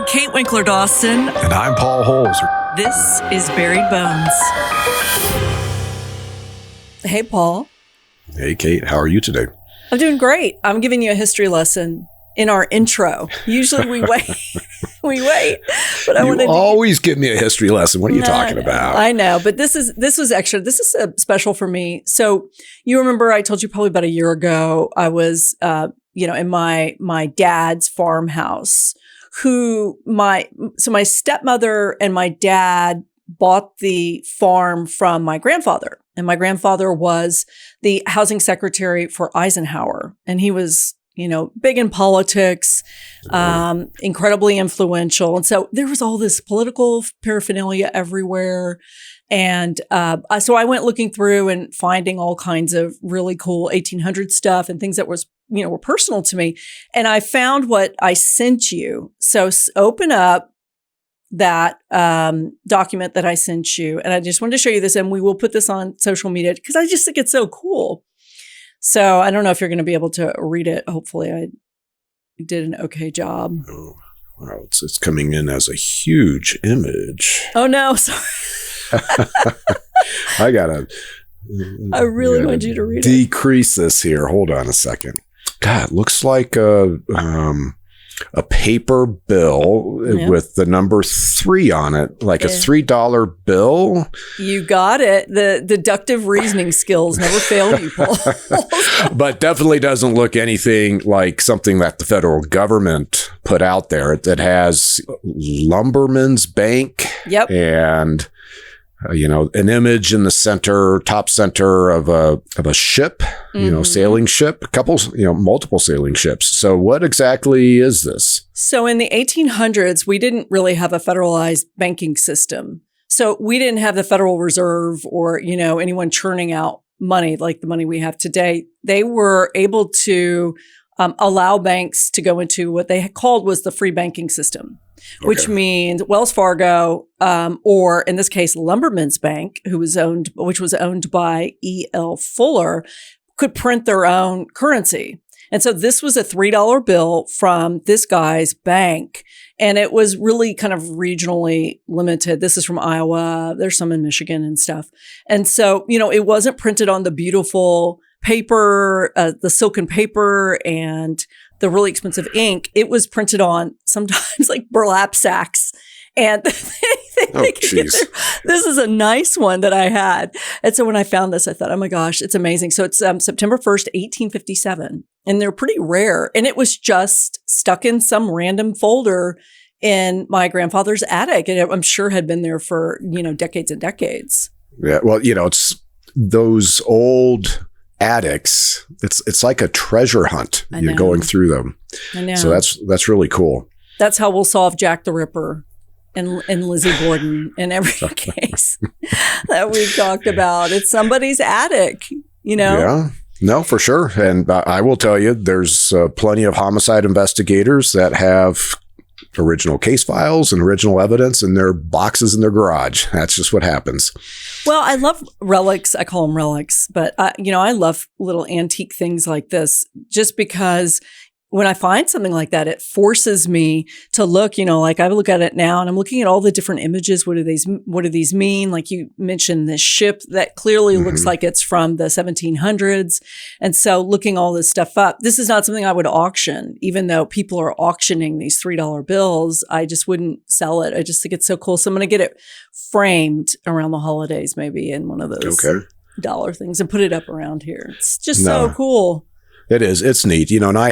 Kate Winkler Dawson. And I'm Paul Holes. This is Buried Bones. Hey, Paul. Hey, Kate. How are you today? I'm doing great. I'm giving you a history lesson in our intro. Usually we wait. But I wanted to always give me a history lesson. What are you talking about? I know, but this is special for me. So you remember I told you probably about a year ago, I was, in my dad's farmhouse. My stepmother and my dad bought the farm from my grandfather. And my grandfather was the housing secretary for Eisenhower. And he was, big in politics, incredibly influential. And so there was all this political paraphernalia everywhere. And so I went looking through and finding all kinds of really cool 1800 stuff and things that were personal to me. And I found what I sent you. So open up that document that I sent you. And I just wanted to show you this. And we will put this on social media because I just think it's so cool. So I don't know if you're going to be able to read it. Hopefully I did an okay job. Oh, wow. It's coming in as a huge image. Oh, no. Sorry. I really want you to read it. Decrease this here. Hold on a second. God, it looks like a paper bill with the number 3 on it, like a $3 bill. You got it. The deductive reasoning skills never fail you, Paul. But definitely doesn't look anything like something that the federal government put out there. It has Lumberman's Bank. Yep. And an image in the top center of a ship, sailing ship, multiple sailing ships. So what exactly is this? So in the 1800s, we didn't really have a federalized banking system. So we didn't have the Federal Reserve or, anyone churning out money like the money we have today. They were able to allow banks to go into what they called was the free banking system. Which means Wells Fargo, or in this case, Lumberman's Bank, which was owned by E.L. Fuller, could print their own currency. And so this was a $3 bill from this guy's bank. And it was really kind of regionally limited. This is from Iowa. There's some in Michigan and stuff. And so, it wasn't printed on the beautiful paper, the silken paper and the really expensive ink. It was printed on sometimes like burlap sacks. And this is a nice one that I had. And so when I found this, I thought, oh my gosh, it's amazing. So it's September 1st, 1857. And they're pretty rare. And it was just stuck in some random folder in my grandfather's attic. And I'm sure had been there for, decades and decades. Yeah. Well, it's those old attics, it's like a treasure hunt. You're going through them. I know. So that's really cool. That's how we'll solve Jack the Ripper and Lizzie Borden in every case that we've talked about. It's somebody's attic, Yeah, no, for sure. And I will tell you, there's plenty of homicide investigators that have original case files and original evidence in their boxes in their garage. That's just what happens. Well, I love relics. I call them relics, but I love little antique things like this just because when I find something like that, it forces me to look, like I look at it now and I'm looking at all the different images. What do these mean? Like you mentioned this ship that clearly looks like it's from the 1700s. And so looking all this stuff up, this is not something I would auction, even though people are auctioning these $3 bills. I just wouldn't sell it. I just think it's so cool. So I'm going to get it framed around the holidays, maybe in one of those dollar things and put it up around here. It's just so cool. It is. It's neat. And I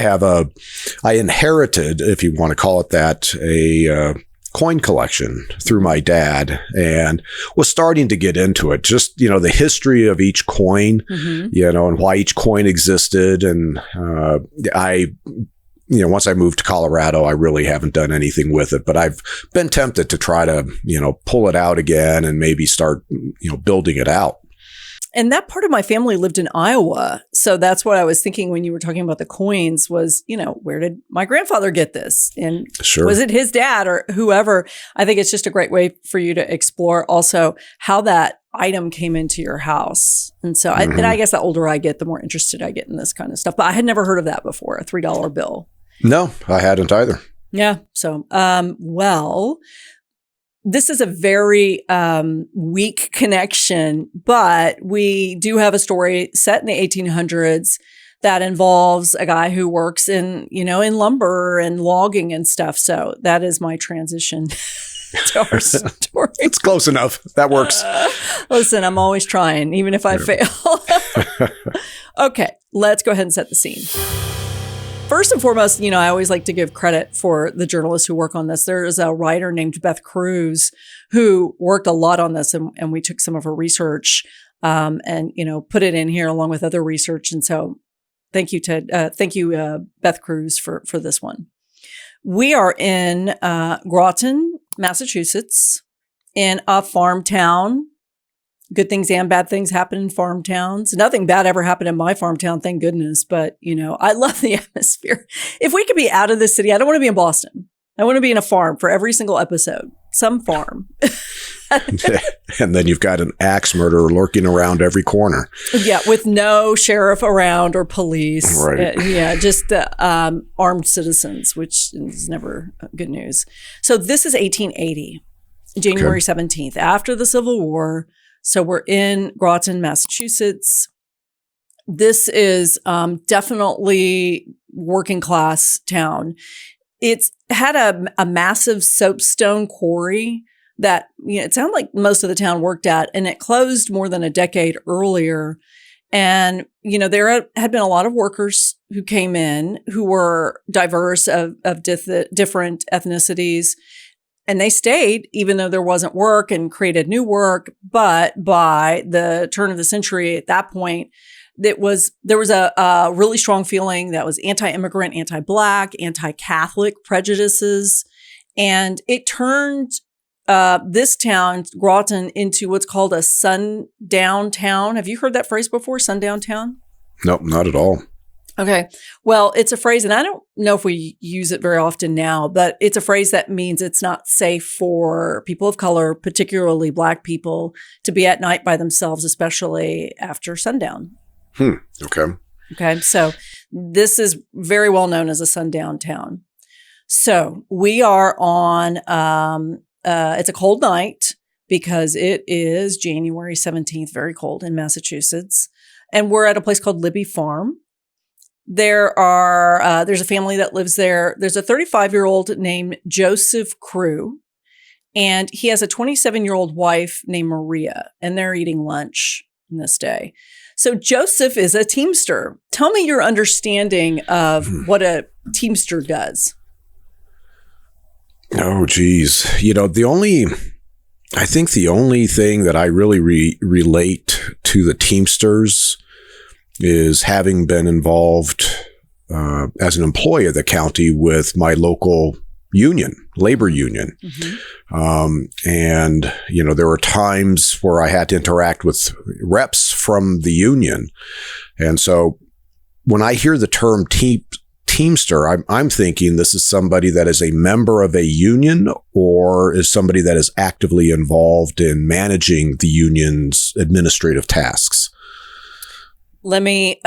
inherited, if you want to call it that, a coin collection through my dad and was starting to get into it. Just, the history of each coin, and why each coin existed. And once I moved to Colorado, I really haven't done anything with it, but I've been tempted to try to, pull it out again and maybe start, building it out. And that part of my family lived in Iowa. So that's what I was thinking when you were talking about the coins was, where did my grandfather get this? And was it his dad or whoever? I think it's just a great way for you to explore also how that item came into your house. And so and I guess the older I get, the more interested I get in this kind of stuff. But I had never heard of that before, a $3 bill. No, I hadn't either. Yeah. So, well, this is a very weak connection, but we do have a story set in the 1800s that involves a guy who works in lumber and logging and stuff. So that is my transition to our story. It's close enough. That works. Listen, I'm always trying, even if I fail. Okay, let's go ahead and set the scene. First and foremost, I always like to give credit for the journalists who work on this. There is a writer named Beth Cruz who worked a lot on this, and we took some of her research and put it in here along with other research. And so thank you, Ted. Thank you, Beth Cruz, for this one. We are in Groton, Massachusetts, in a farm town. Good things and bad things happen in farm towns. Nothing bad ever happened in my farm town, thank goodness. But, I love the atmosphere. If we could be out of the city, I don't want to be in Boston. I want to be in a farm for every single episode. Some farm. And then you've got an axe murderer lurking around every corner. Yeah, with no sheriff around or police. Right. Just armed citizens, which is never good news. So this is 1880, January 17th, after the Civil War. So we're in Groton, Massachusetts. This is definitely working class town. It's had a massive soapstone quarry that it sounded like most of the town worked at, and it closed more than a decade earlier. And there had been a lot of workers who came in who were diverse of different ethnicities. And they stayed, even though there wasn't work, and created new work. But by the turn of the century, at that point, there was a really strong feeling that was anti-immigrant, anti-Black, anti-Catholic prejudices. And it turned this town, Groton, into what's called a sundown town. Have you heard that phrase before, sundown town? Nope, not at all. Okay. Well, it's a phrase, and I don't know if we use it very often now, but it's a phrase that means it's not safe for people of color, particularly Black people, to be at night by themselves, especially after sundown. Okay. Okay. So this is very well known as a sundown town. So we are on, it's a cold night because it is January 17th, very cold in Massachusetts. And we're at a place called Libby Farm. There's a family that lives there. There's a 35-year-old named Joseph Crew, and he has a 27-year-old wife named Maria, and they're eating lunch on this day. So Joseph is a Teamster. Tell me your understanding of what a Teamster does. Oh, geez. I think the only thing that I really relate to the Teamsters is having been involved as an employee of the county with my local union, labor union. And, there were times where I had to interact with reps from the union. And so when I hear the term Teamster, I'm thinking this is somebody that is a member of a union, or is somebody that is actively involved in managing the union's administrative tasks. Let me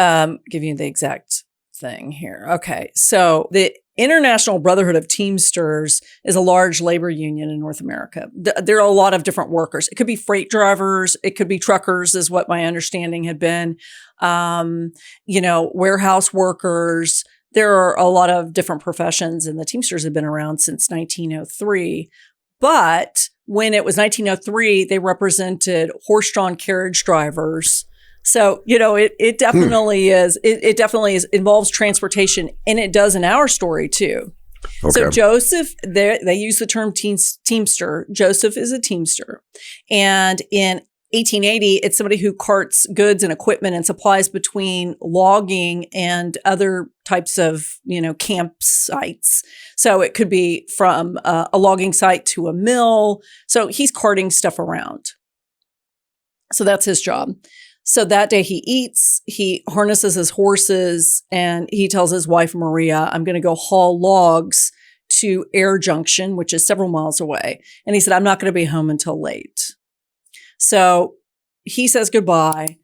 give you the exact thing here. Okay. So the International Brotherhood of Teamsters is a large labor union in North America. There are a lot of different workers. It could be freight drivers. It could be truckers, is what my understanding had been. Warehouse workers. There are a lot of different professions, and the Teamsters have been around since 1903. But when it was 1903, they represented horse-drawn carriage drivers. So, it definitely is. It definitely involves transportation, and it does in our story too. Okay. So Joseph, they use the term Teamster. Joseph is a Teamster. And in 1880, it's somebody who carts goods and equipment and supplies between logging and other types of, campsites. So it could be from a logging site to a mill. So he's carting stuff around. So that's his job. So that day he eats, he harnesses his horses, and he tells his wife, Maria, I'm going to go haul logs to Air Junction, which is several miles away. And he said, I'm not going to be home until late. So he says goodbye,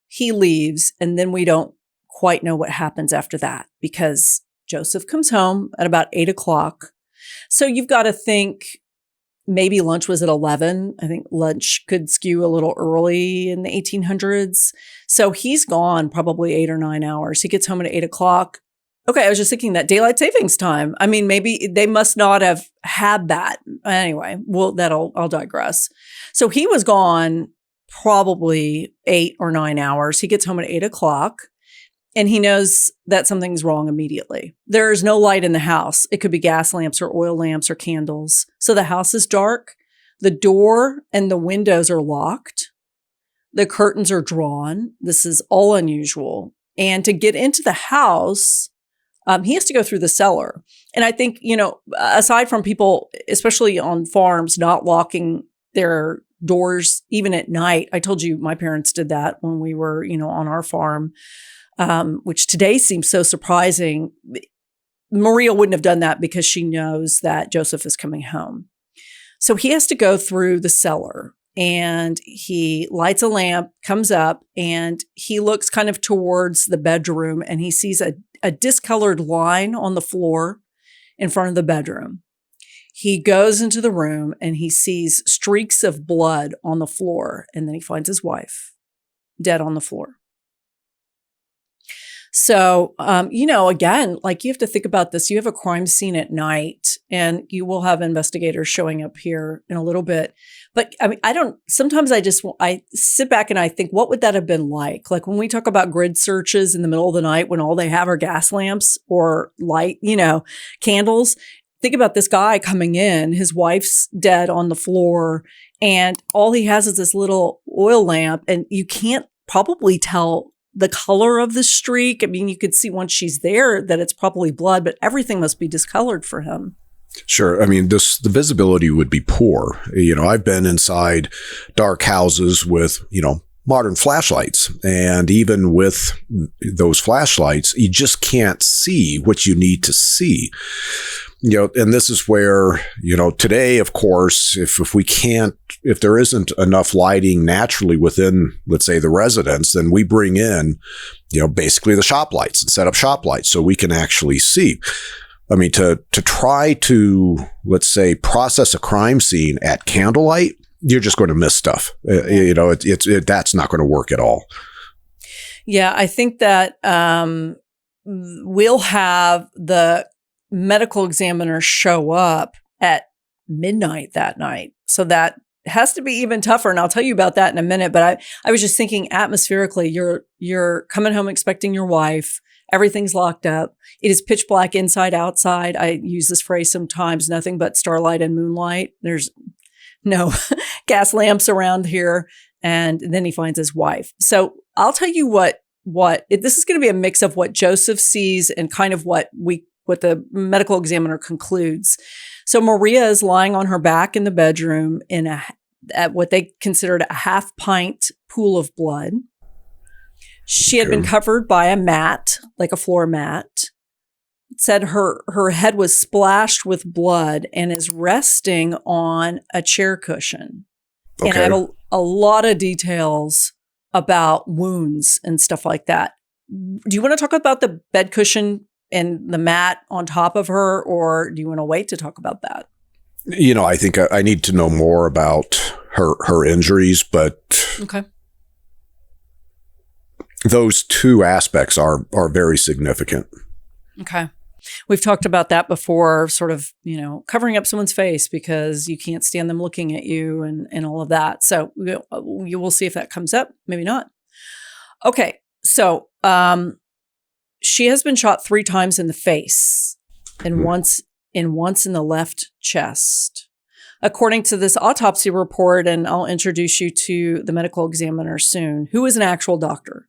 he leaves, and then we don't quite know what happens after that, because Joseph comes home at about 8 o'clock. So you've got to think maybe lunch was at 11. I think lunch could skew a little early in the 1800s. So he's gone probably 8 or 9 hours. He gets home at 8 o'clock. Okay, I was just thinking that daylight savings time. I mean, maybe they must not have had that. Anyway, well, I'll digress. So he was gone probably 8 or 9 hours. He gets home at 8 o'clock and he knows that something's wrong immediately. There's no light in the house. It could be gas lamps or oil lamps or candles. So the house is dark. The door and the windows are locked. The curtains are drawn. This is all unusual. And to get into the house, he has to go through the cellar. And I think, aside from people, especially on farms, not locking their doors even at night. I told you my parents did that when we were, on our farm, which today seems so surprising. Maria wouldn't have done that because she knows that Joseph is coming home. So he has to go through the cellar. And he lights a lamp, comes up, and he looks kind of towards the bedroom and he sees a discolored line on the floor in front of the bedroom. He goes into the room and he sees streaks of blood on the floor. And then he finds his wife dead on the floor. So, again, like you have to think about this. You have a crime scene at night and you will have investigators showing up here in a little bit. But I mean, sometimes I sit back and I think, what would that have been like? Like when we talk about grid searches in the middle of the night when all they have are gas lamps or light, candles. Think about this guy coming in, his wife's dead on the floor and all he has is this little oil lamp and you can't probably tell the color of the streak. I mean, you could see once she's there that it's probably blood, but everything must be discolored for him. Sure. I mean, the visibility would be poor. I've been inside dark houses with, modern flashlights. And even with those flashlights, you just can't see what you need to see. And this is where, today, of course, if there isn't enough lighting naturally within, let's say, the residence, then we bring in, basically the shop lights and set up shop lights so we can actually see. I mean, to try to, let's say, process a crime scene at candlelight, you're just going to miss stuff. That's not going to work at all. Yeah, I think that we'll have the medical examiner show up at midnight that night. So that has to be even tougher. And I'll tell you about that in a minute. But I was just thinking atmospherically, you're coming home expecting your wife. Everything's locked up. It is pitch black inside, outside. I use this phrase sometimes, nothing but starlight and moonlight. There's no gas lamps around here. And then he finds his wife. So I'll tell you this is going to be a mix of what Joseph sees and kind of what the medical examiner concludes. So Maria is lying on her back in the bedroom at what they considered a half pint pool of blood. She had been covered by a mat, like a floor mat. It said her head was splashed with blood and is resting on a chair cushion. Okay. And I have a lot of details about wounds and stuff like that. Do you want to talk about the bed cushion and the mat on top of her, or do you want to wait to talk about that? I think I need to know more about her injuries, but okay. Those two aspects are very significant. Okay. We've talked about that before, sort of, covering up someone's face because you can't stand them looking at you and all of that. So you will see if that comes up, maybe not. Okay. So, she has been shot 3 times in the face and once in the left chest. According to this autopsy report, and I'll introduce you to the medical examiner soon, who is an actual doctor.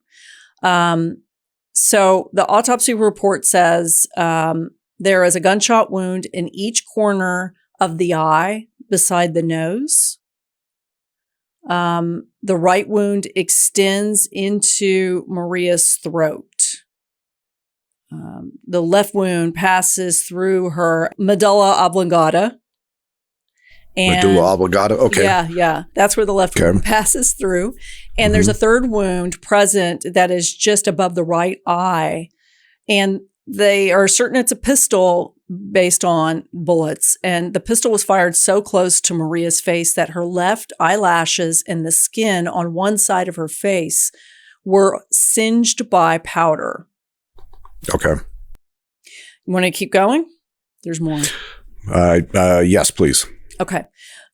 So the autopsy report says there is a gunshot wound in each corner of the eye beside the nose. The right wound extends into Maria's throat. The left wound passes through her medulla oblongata. Medulla oblongata? Okay. Yeah. That's where the left wound passes through. And there's a third wound present that is just above the right eye. And they are certain it's a pistol, based on bullets. And the pistol was fired so close to Maria's face that her left eyelashes and the skin on one side of her face were singed by powder. Okay. You want to keep going? There's more. Yes, please. Okay.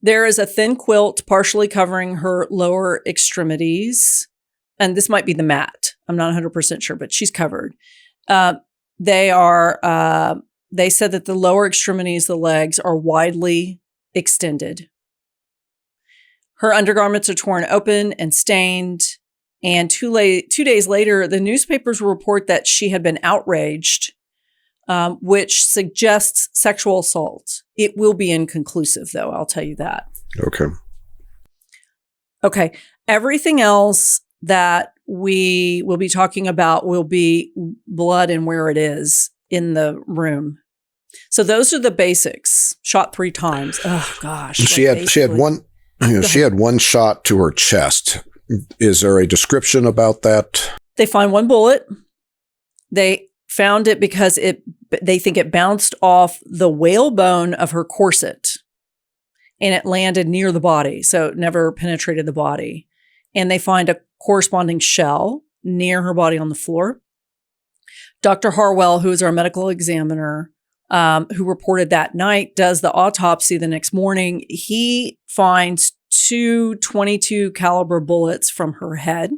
There is a thin quilt partially covering her lower extremities. And this might be the mat. I'm not 100% sure, but she's covered. They said that the lower extremities, the legs, are widely extended. Her undergarments are torn open and stained. And 2 days later, the newspapers report that she had been outraged, which suggests sexual assault. It will be inconclusive, though. I'll tell you that. Okay. Okay. Everything else that we will be talking about will be blood and where it is in the room. So those are the basics. Shot 3 times. Oh gosh. She had one shot to her chest. Is there a description about that? They find one bullet. They found it because they think it bounced off the whalebone of her corset and it landed near the body. So it never penetrated the body. And they find a corresponding shell near her body on the floor. Dr. Harwell, who is our medical examiner, who reported that night, does the autopsy the next morning. He finds 2 .22 caliber bullets from her head.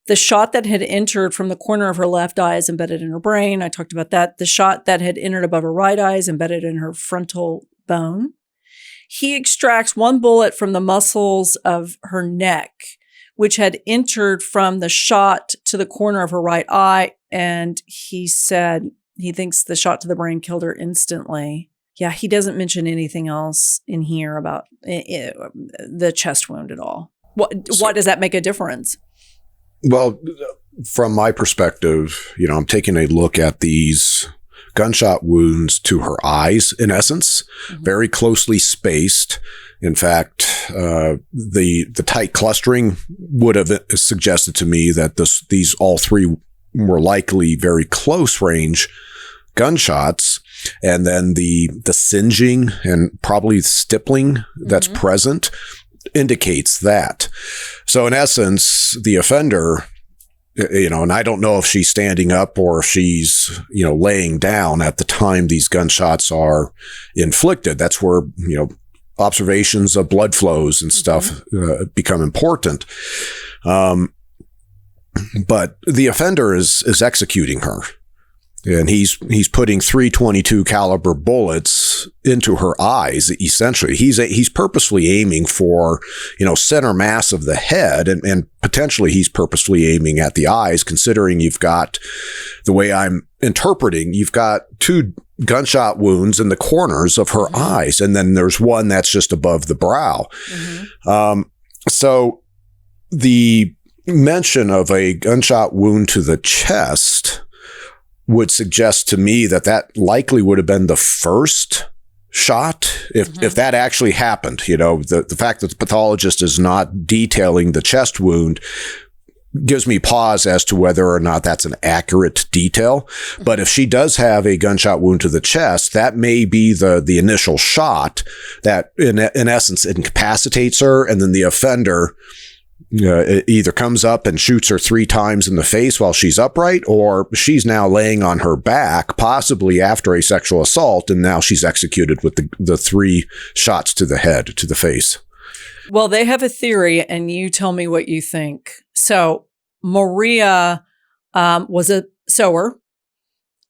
The shot that had entered from the corner of her left eye is embedded in her brain. I talked about that. The shot that had entered above her right eye is embedded in her frontal bone. He extracts 1 bullet from the muscles of her neck, which had entered from the shot to the corner of her right eye. And he said he thinks the shot to the brain killed her instantly. Yeah, he doesn't mention anything else in here about the chest wound at all. Why does that make a difference? Well, from my perspective, I'm taking a look at these gunshot wounds to her eyes, in essence, very closely spaced. In fact, the tight clustering would have suggested to me that these all 3 were likely very close range gunshots. And then the singeing and probably stippling that's present indicates that. So in essence, the offender, and I don't know if she's standing up or if she's, laying down at the time these gunshots are inflicted. That's where, observations of blood flows and stuff become important. But the offender is executing her. And he's putting 3 .22 caliber bullets into her eyes. Essentially, he's purposely aiming for center mass of the head, and potentially he's purposely aiming at the eyes. Considering you've got, the way I'm interpreting, you've got 2 gunshot wounds in the corners of her eyes, and then there's one that's just above the brow. So the mention of a gunshot wound to the chest would suggest to me that likely would have been the first shot, if that actually happened. The fact that the pathologist is not detailing the chest wound gives me pause as to whether or not that's an accurate detail. But if she does have a gunshot wound to the chest, that may be the initial shot that in essence incapacitates her, and then the offender either comes up and shoots her 3 times in the face while she's upright, or she's now laying on her back, possibly after a sexual assault, and now she's executed with the 3 shots to the head, to the face. Well, they have a theory, and you tell me what you think. So Maria was a sewer,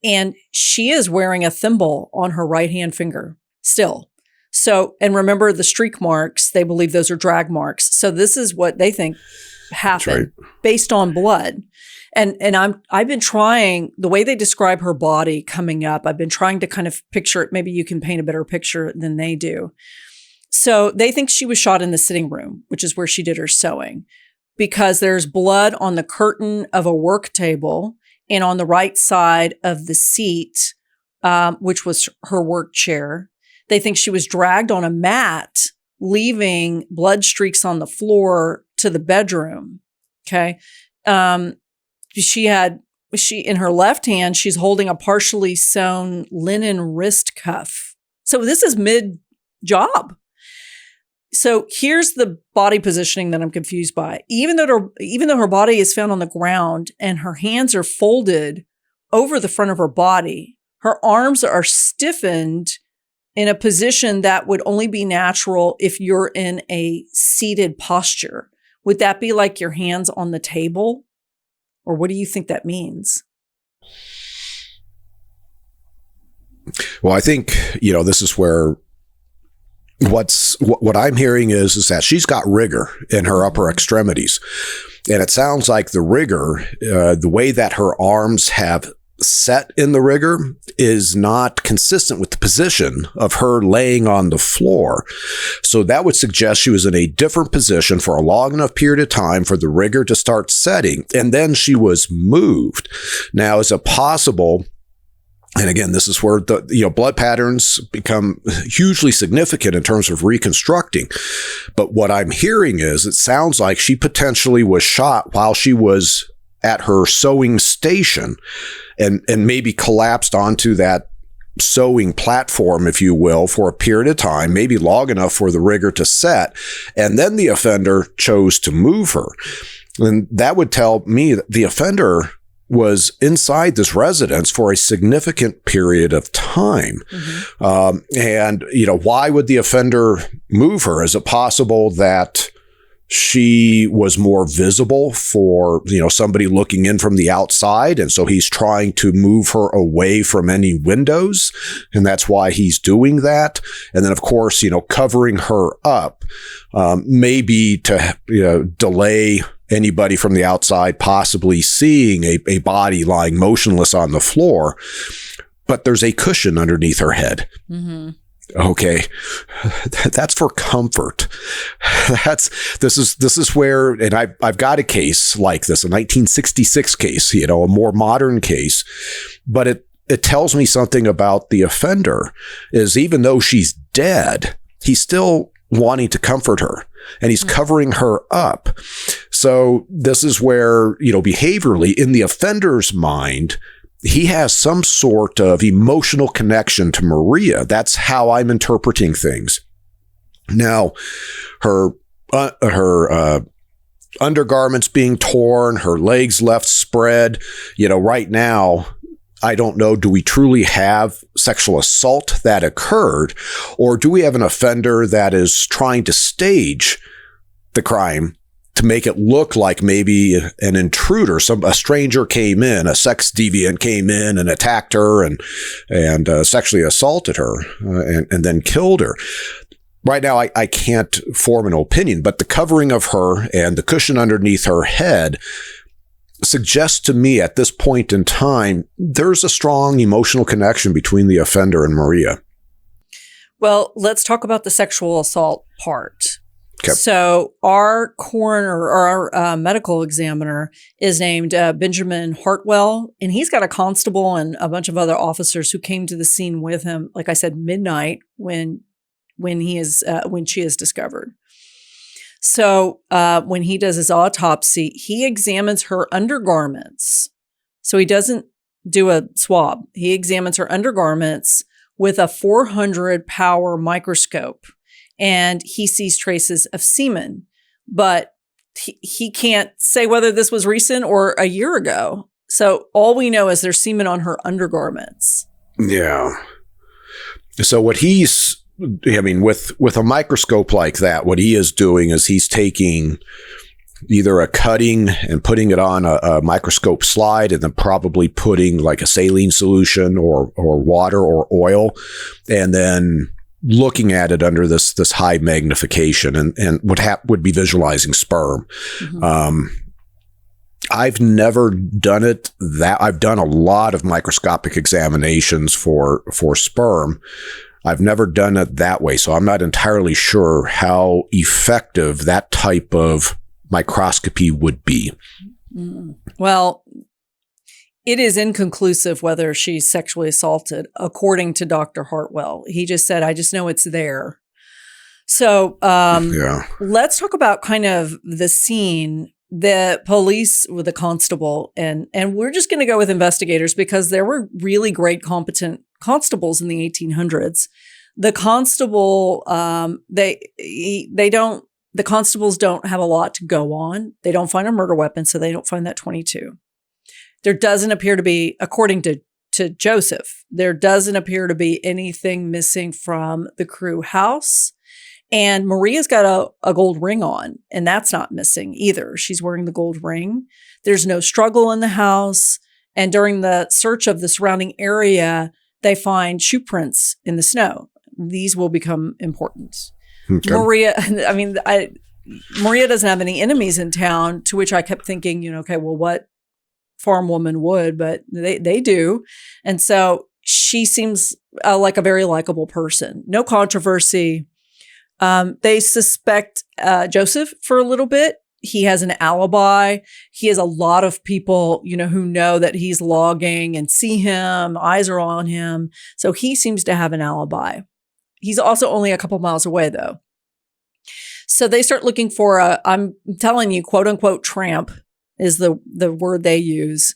and she is wearing a thimble on her right-hand finger still. So, and remember the streak marks, they believe those are drag marks. So this is what they think happened based on blood. And I've been trying, the way they describe her body coming up, I've been trying to kind of picture it. Maybe you can paint a better picture than they do. So they think she was shot in the sitting room, which is where she did her sewing, because there's blood on the curtain of a work table and on the right side of the seat, which was her work chair. They think she was dragged on a mat, leaving blood streaks on the floor to the bedroom. Okay. She had, in her left hand, she's holding a partially sewn linen wrist cuff. So this is mid-job. So here's the body positioning that I'm confused by. Even though her body is found on the ground and her hands are folded over the front of her body, her arms are stiffened in a position that would only be natural if you're in a seated posture. Would that be like your hands on the table? Or what do you think that means? Well, I think, this is where what I'm hearing is that she's got rigor in her upper extremities. And it sounds like the rigor, the way that her arms have set in the rigor is not consistent with the position of her laying on the floor. So that would suggest she was in a different position for a long enough period of time for the rigor to start setting. And then she was moved. Now, is it possible? And again, this is where the blood patterns become hugely significant in terms of reconstructing. But what I'm hearing is it sounds like she potentially was shot while she was at her sewing station and maybe collapsed onto that sewing platform, if you will, for a period of time, maybe long enough for the rigor to set. And then the offender chose to move her. And that would tell me that the offender was inside this residence for a significant period of time. Mm-hmm. And why would the offender move her? Is it possible that she was more visible for, somebody looking in from the outside? And so he's trying to move her away from any windows. And that's why he's doing that. And then, of course, covering her up, maybe to, delay anybody from the outside possibly seeing a body lying motionless on the floor. But there's a cushion underneath her head. Mm-hmm. Okay. That's for comfort. This is where, and I've got a case like this, a 1966 case, a more modern case, but it tells me something about the offender is even though she's dead, he's still wanting to comfort her and he's covering her up. So this is where, behaviorally in the offender's mind, he has some sort of emotional connection to Maria. That's how I'm interpreting things. Now, her undergarments being torn, her legs left spread, right now, I don't know, do we truly have sexual assault that occurred, or do we have an offender that is trying to stage the crime to make it look like maybe an intruder, a stranger came in, a sex deviant came in and attacked her and sexually assaulted her and then killed her? Right now, I can't form an opinion, but the covering of her and the cushion underneath her head suggests to me at this point in time, there's a strong emotional connection between the offender and Maria. Well, let's talk about the sexual assault part. Okay. So our coroner or our medical examiner is named Benjamin Hartwell, and he's got a constable and a bunch of other officers who came to the scene with him, like I said, midnight when she is discovered. So when he does his autopsy, he examines her undergarments. So he doesn't do a swab. He examines her undergarments with a 400 power microscope. And he sees traces of semen, but he can't say whether this was recent or a year ago. So all we know is there's semen on her undergarments. Yeah. So what with a microscope like that, what he is doing is he's taking either a cutting and putting it on a microscope slide and then probably putting like a saline solution or water or oil and then looking at it under this high magnification and would be visualizing sperm. Mm-hmm. I've never done it I've done a lot of microscopic examinations for sperm. I've never done it that way, so I'm not entirely sure how effective that type of microscopy would be. Well, it is inconclusive whether she's sexually assaulted, according to Dr. Hartwell. He just said, I just know it's there. So let's talk about kind of the scene. the police with the constable, and we're just going to go with investigators because there were really great, competent constables in the 1800s. The constable, the constables don't have a lot to go on. They don't find a murder weapon, so they don't find that .22. There doesn't appear to be, according to Joseph, there doesn't appear to be anything missing from the crew house. And Maria's got a gold ring on, and that's not missing either. She's wearing the gold ring. There's no struggle in the house. And during the search of the surrounding area, they find shoe prints in the snow. These will become important. Okay. Maria doesn't have any enemies in town, to which I kept thinking, okay, well, what farm woman would, but they do. And so she seems like a very likable person. No controversy. They suspect Joseph for a little bit. He has an alibi. He has a lot of people, who know that he's logging and see him. Eyes are on him. So he seems to have an alibi. He's also only a couple miles away, though. So they start looking for I'm telling you, quote unquote, tramp is the word they use.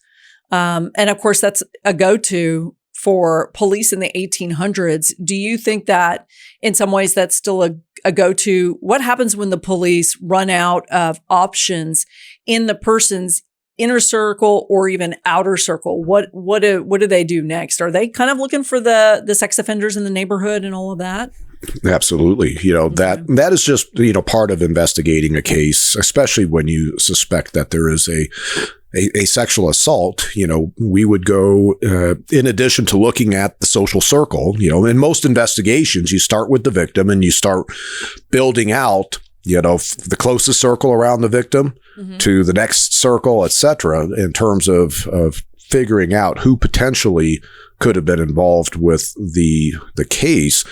And of course, that's a go-to for police in the 1800s. Do you think that in some ways that's still a go-to? What happens when the police run out of options in the person's inner circle or even outer circle? What do they do next? Are they kind of looking for the sex offenders in the neighborhood and all of that? Absolutely. That is just, part of investigating a case, especially when you suspect that there is a sexual assault. We would go, in addition to looking at the social circle, in most investigations, you start with the victim and you start building out, the closest circle around the victim to the next circle, et cetera, in terms of figuring out who potentially could have been involved with the case.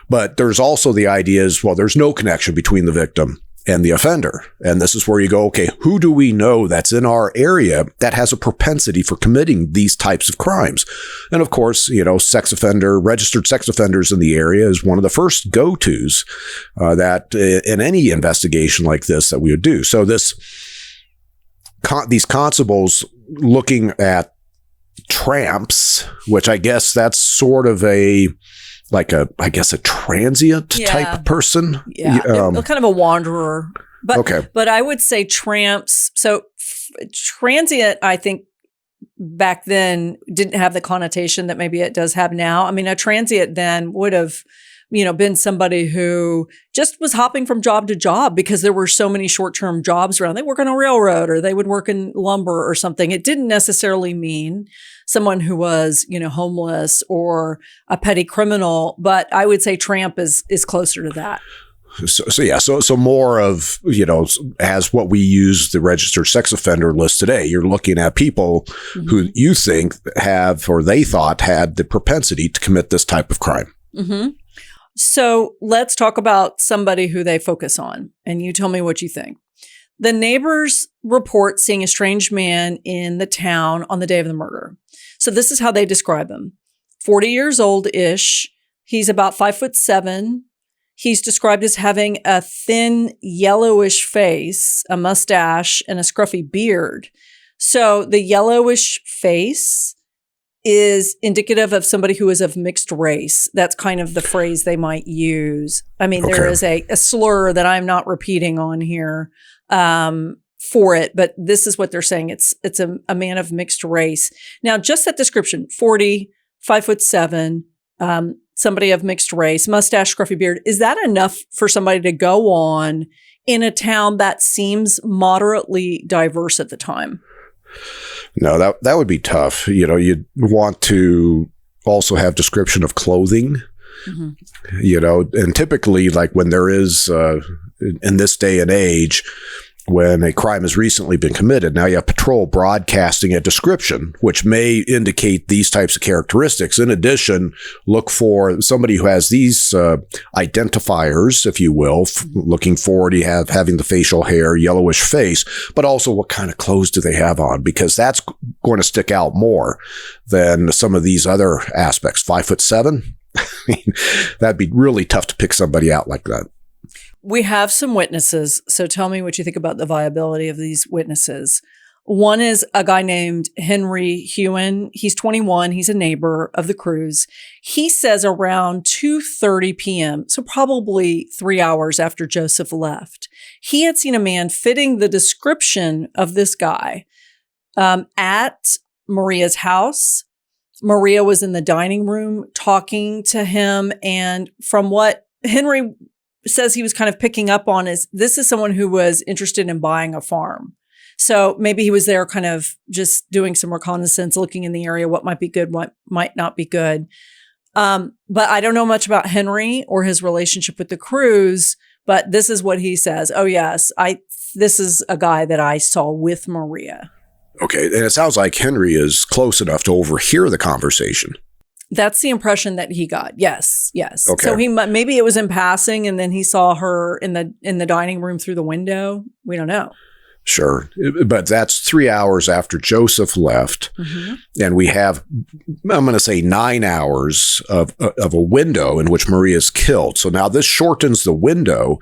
But there's also the idea is, well, there's no connection between the victim and the offender. And this is where you go, okay, who do we know that's in our area that has a propensity for committing these types of crimes? And of course, registered sex offenders in the area is one of the first go-tos that in any investigation like this that we would do. So these constables looking at tramps, which I guess that's sort of a transient type of person. Yeah, kind of a wanderer. But I would say tramps. So transient, I think back then didn't have the connotation that maybe it does have now. I mean, a transient then would have, been somebody who just was hopping from job to job because there were so many short-term jobs around. They work on a railroad or they would work in lumber or something. It didn't necessarily mean someone who was, homeless or a petty criminal, but I would say tramp is closer to that. So more of, as what we use the registered sex offender list today, you're looking at people who you think have, or they thought had the propensity to commit this type of crime. Mm-hmm. So let's talk about somebody who they focus on, and you tell me what you think. The neighbors report seeing a strange man in the town on the day of the murder. So this is how they describe him. 40 years old-ish. He's about 5'7". He's described as having a thin yellowish face, a mustache, and a scruffy beard. So the yellowish face is indicative of somebody who is of mixed race. That's kind of the phrase they might use. I mean, There is a slur that I'm not repeating on here for it, but this is what they're saying. It's a man of mixed race. Now, just that description, 40, 5'7", somebody of mixed race, mustache, scruffy beard. Is that enough for somebody to go on in a town that seems moderately diverse at the time? No, that would be tough. You'd want to also have description of clothing, and typically like when there is, in this day and age, when a crime has recently been committed, now you have patrol broadcasting a description, which may indicate these types of characteristics. In addition, look for somebody who has these identifiers, if you will, looking forward to having the facial hair, yellowish face, but also what kind of clothes do they have on? Because that's going to stick out more than some of these other aspects. 5'7"? I mean, that'd be really tough to pick somebody out like that. we have some witnesses. So tell me what you think about the viability of these witnesses. One is a guy named Henry Hewen. He's 21. He's a neighbor of the Crews. He says around 2:30 p.m., so probably 3 hours after Joseph left, he had seen a man fitting the description of this guy at Maria's house. Maria was in the dining room talking to him. And from what Henry says he was kind of picking up on is this is someone who was interested in buying a farm. So maybe he was there kind of just doing some reconnaissance, looking in the area, what might be good, what might not be good. But I don't know much about Henry or his relationship with the Crews, but this is what he says. Oh, yes, this is a guy that I saw with Maria. Okay. And it sounds like Henry is close enough to overhear the conversation. That's the impression that he got. Yes. Yes. Okay. So maybe it was in passing and then he saw her in the dining room through the window. We don't know. Sure. But that's 3 hours after Joseph left. Mm-hmm. And we have, I'm going to say 9 hours of a window in which Maria is killed. So now this shortens the window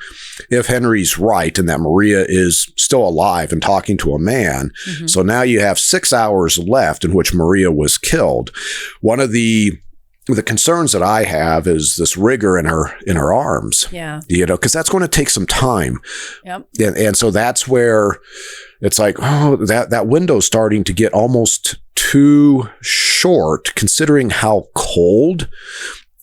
if Henry's right and that Maria is still alive and talking to a man. Mm-hmm. So now you have 6 hours left in which Maria was killed. One of the concerns that I have is this rigor in her arms. Yeah. Because that's going to take some time. Yep. And so that's where it's like, oh, that window's starting to get almost too short considering how cold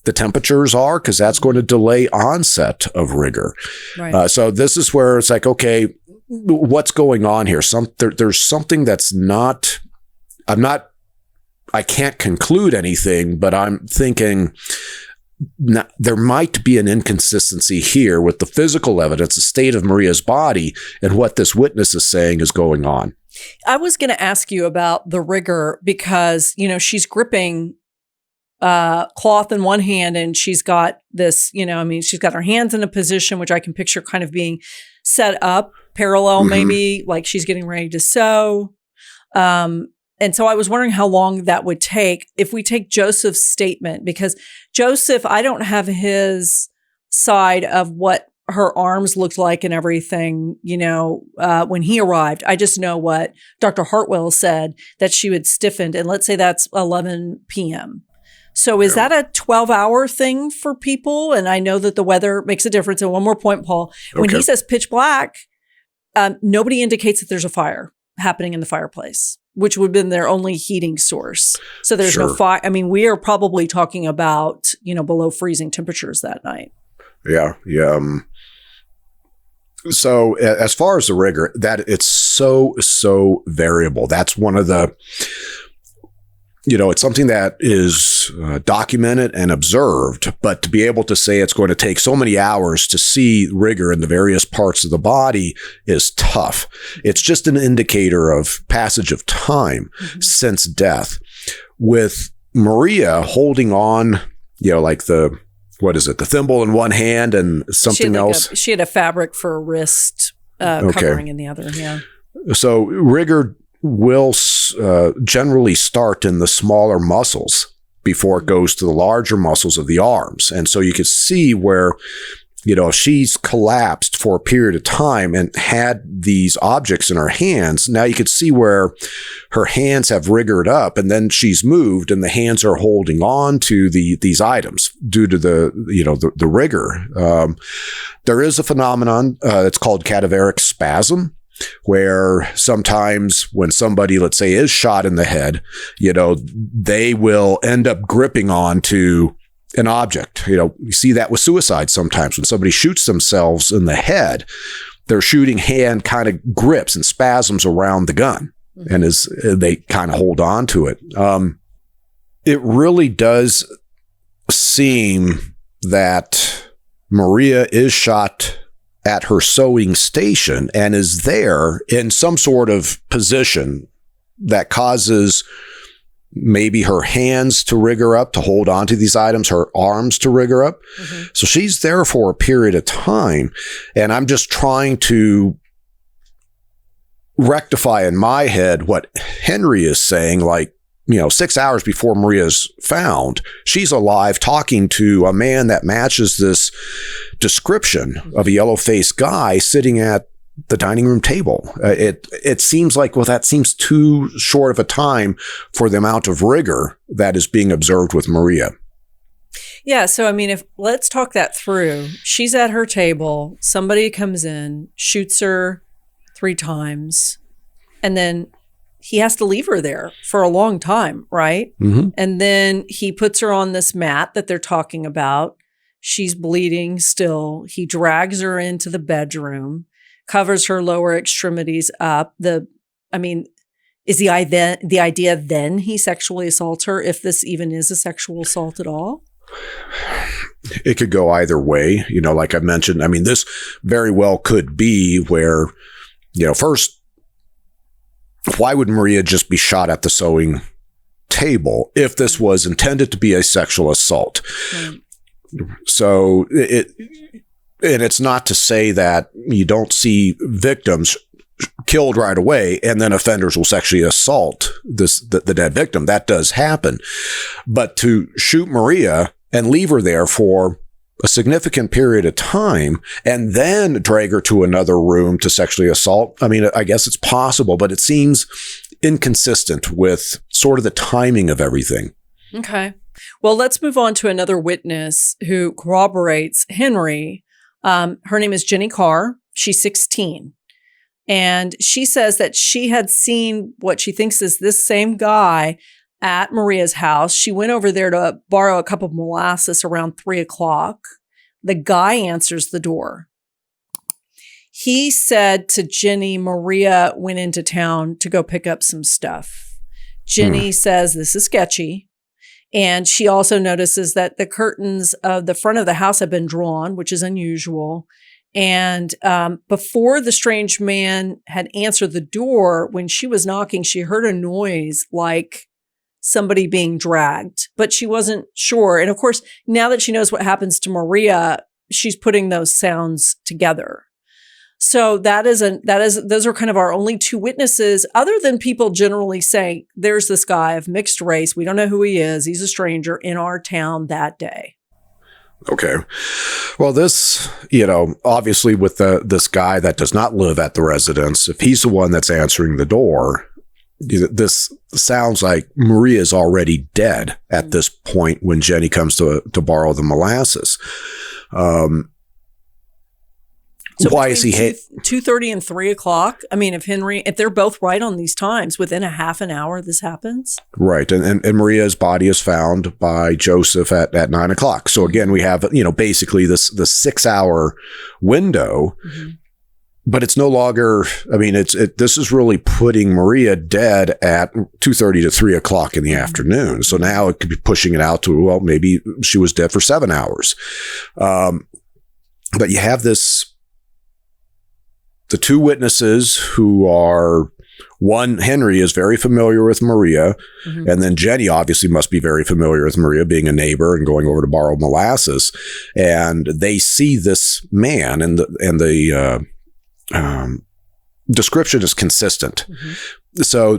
the temperatures are, because that's going to delay onset of rigor. Right. So this is where it's like, okay, what's going on here? There's something that's not, I can't conclude anything, but I'm thinking there might be an inconsistency here with the physical evidence, the state of Maria's body, and what this witness is saying is going on. I was going to ask you about the rigor because, she's gripping cloth in one hand and she's got this, she's got her hands in a position which I can picture kind of being set up parallel, maybe like she's getting ready to sew. And so I was wondering how long that would take if we take Joseph's statement, because Joseph, I don't have his side of what her arms looked like and everything, when he arrived. I just know what Dr. Hartwell said, that she had stiffened. And let's say that's 11 p.m. So is that a 12-hour thing for people? And I know that the weather makes a difference. And one more point, Paul, when he says pitch black, nobody indicates that there's a fire happening in the fireplace, which would have been their only heating source. So there's no fire. I mean, we are probably talking about, below freezing temperatures that night. Yeah. Yeah. So as far as the rigor, that it's so variable. That's one of the, it's something that is documented and observed, but to be able to say it's going to take so many hours to see rigor in the various parts of the body is tough. It's just an indicator of passage of time since death. With Maria holding on, like the thimble in one hand and something else. She had a fabric for a wrist covering in the other. Yeah. So rigor will generally start in the smaller muscles before it goes to the larger muscles of the arms. And so you can see where, she's collapsed for a period of time and had these objects in her hands. Now you could see where her hands have rigored up and then she's moved and the hands are holding on to these items due to the rigor. There is a phenomenon, it's called cadaveric spasm, where sometimes when somebody, let's say, is shot in the head, they will end up gripping onto an object. You see that with suicide sometimes. When somebody shoots themselves in the head, their shooting hand kind of grips and spasms around the gun, and they kind of hold on to it. It really does seem that Maria is shot at her sewing station and is there in some sort of position that causes maybe her hands to rigor up, to hold on to these items, her arms to rigor up. So she's there for a period of time. And I'm just trying to rectify in my head what Henry is saying, like, 6 hours before Maria's found, she's alive talking to a man that matches this description of a yellow-faced guy sitting at the dining room table. It seems like, well, that seems too short of a time for the amount of rigor that is being observed with Maria. Yeah. So, I mean, let's talk that through. She's at her table. Somebody comes in, shoots her 3 times, and then he has to leave her there for a long time, right? Mm-hmm. And then he puts her on this mat that they're talking about. She's bleeding still. He drags her into the bedroom, covers her lower extremities up. Is the idea then he sexually assaults her, if this even is a sexual assault at all? It could go either way. Like I mentioned, this very well could be where, first, why would Maria just be shot at the sewing table if this was intended to be a sexual assault? Right. So it's not to say that you don't see victims killed right away and then offenders will sexually assault the dead victim. That does happen. But to shoot Maria and leave her there for a significant period of time and then drag her to another room to sexually assault, I guess it's possible, but it seems inconsistent with sort of the timing of everything. Okay. Well, let's move on to another witness who corroborates Henry. Her name is Jenny Carr. She's 16. And she says that she had seen what she thinks is this same guy at Maria's house. She went over there to borrow a cup of molasses around 3:00. The guy answers the door. He said to Jenny, Maria went into town to go pick up some stuff. Jenny says this is sketchy. And she also notices that the curtains of the front of the house have been drawn, which is unusual. And before the strange man had answered the door, when she was knocking, she heard a noise like somebody being dragged, but she wasn't sure. And of course, now that she knows what happens to Maria, she's putting those sounds together. So those are kind of our only 2 witnesses, other than people generally saying, there's this guy of mixed race. We don't know who he is. He's a stranger in our town that day. Okay. Well, this, obviously with this guy that does not live at the residence, if he's the one that's answering the door, this sounds like Maria is already dead at this point when Jenny comes to borrow the molasses. So why is he 2:30 and 3:00? If they're both right on these times, within a half an hour, this happens. Right. And Maria's body is found by Joseph at 9:00. So again, we have, basically the 6-hour window, but it's no longer, this is really putting Maria dead at 2:30 to 3:00 in the afternoon. So now it could be pushing it out to, well, maybe she was dead for 7 hours. But you have the 2 witnesses who are, one, Henry is very familiar with Maria, and then Jenny obviously must be very familiar with Maria, being a neighbor and going over to borrow molasses. And they see this man, and the description is consistent. So,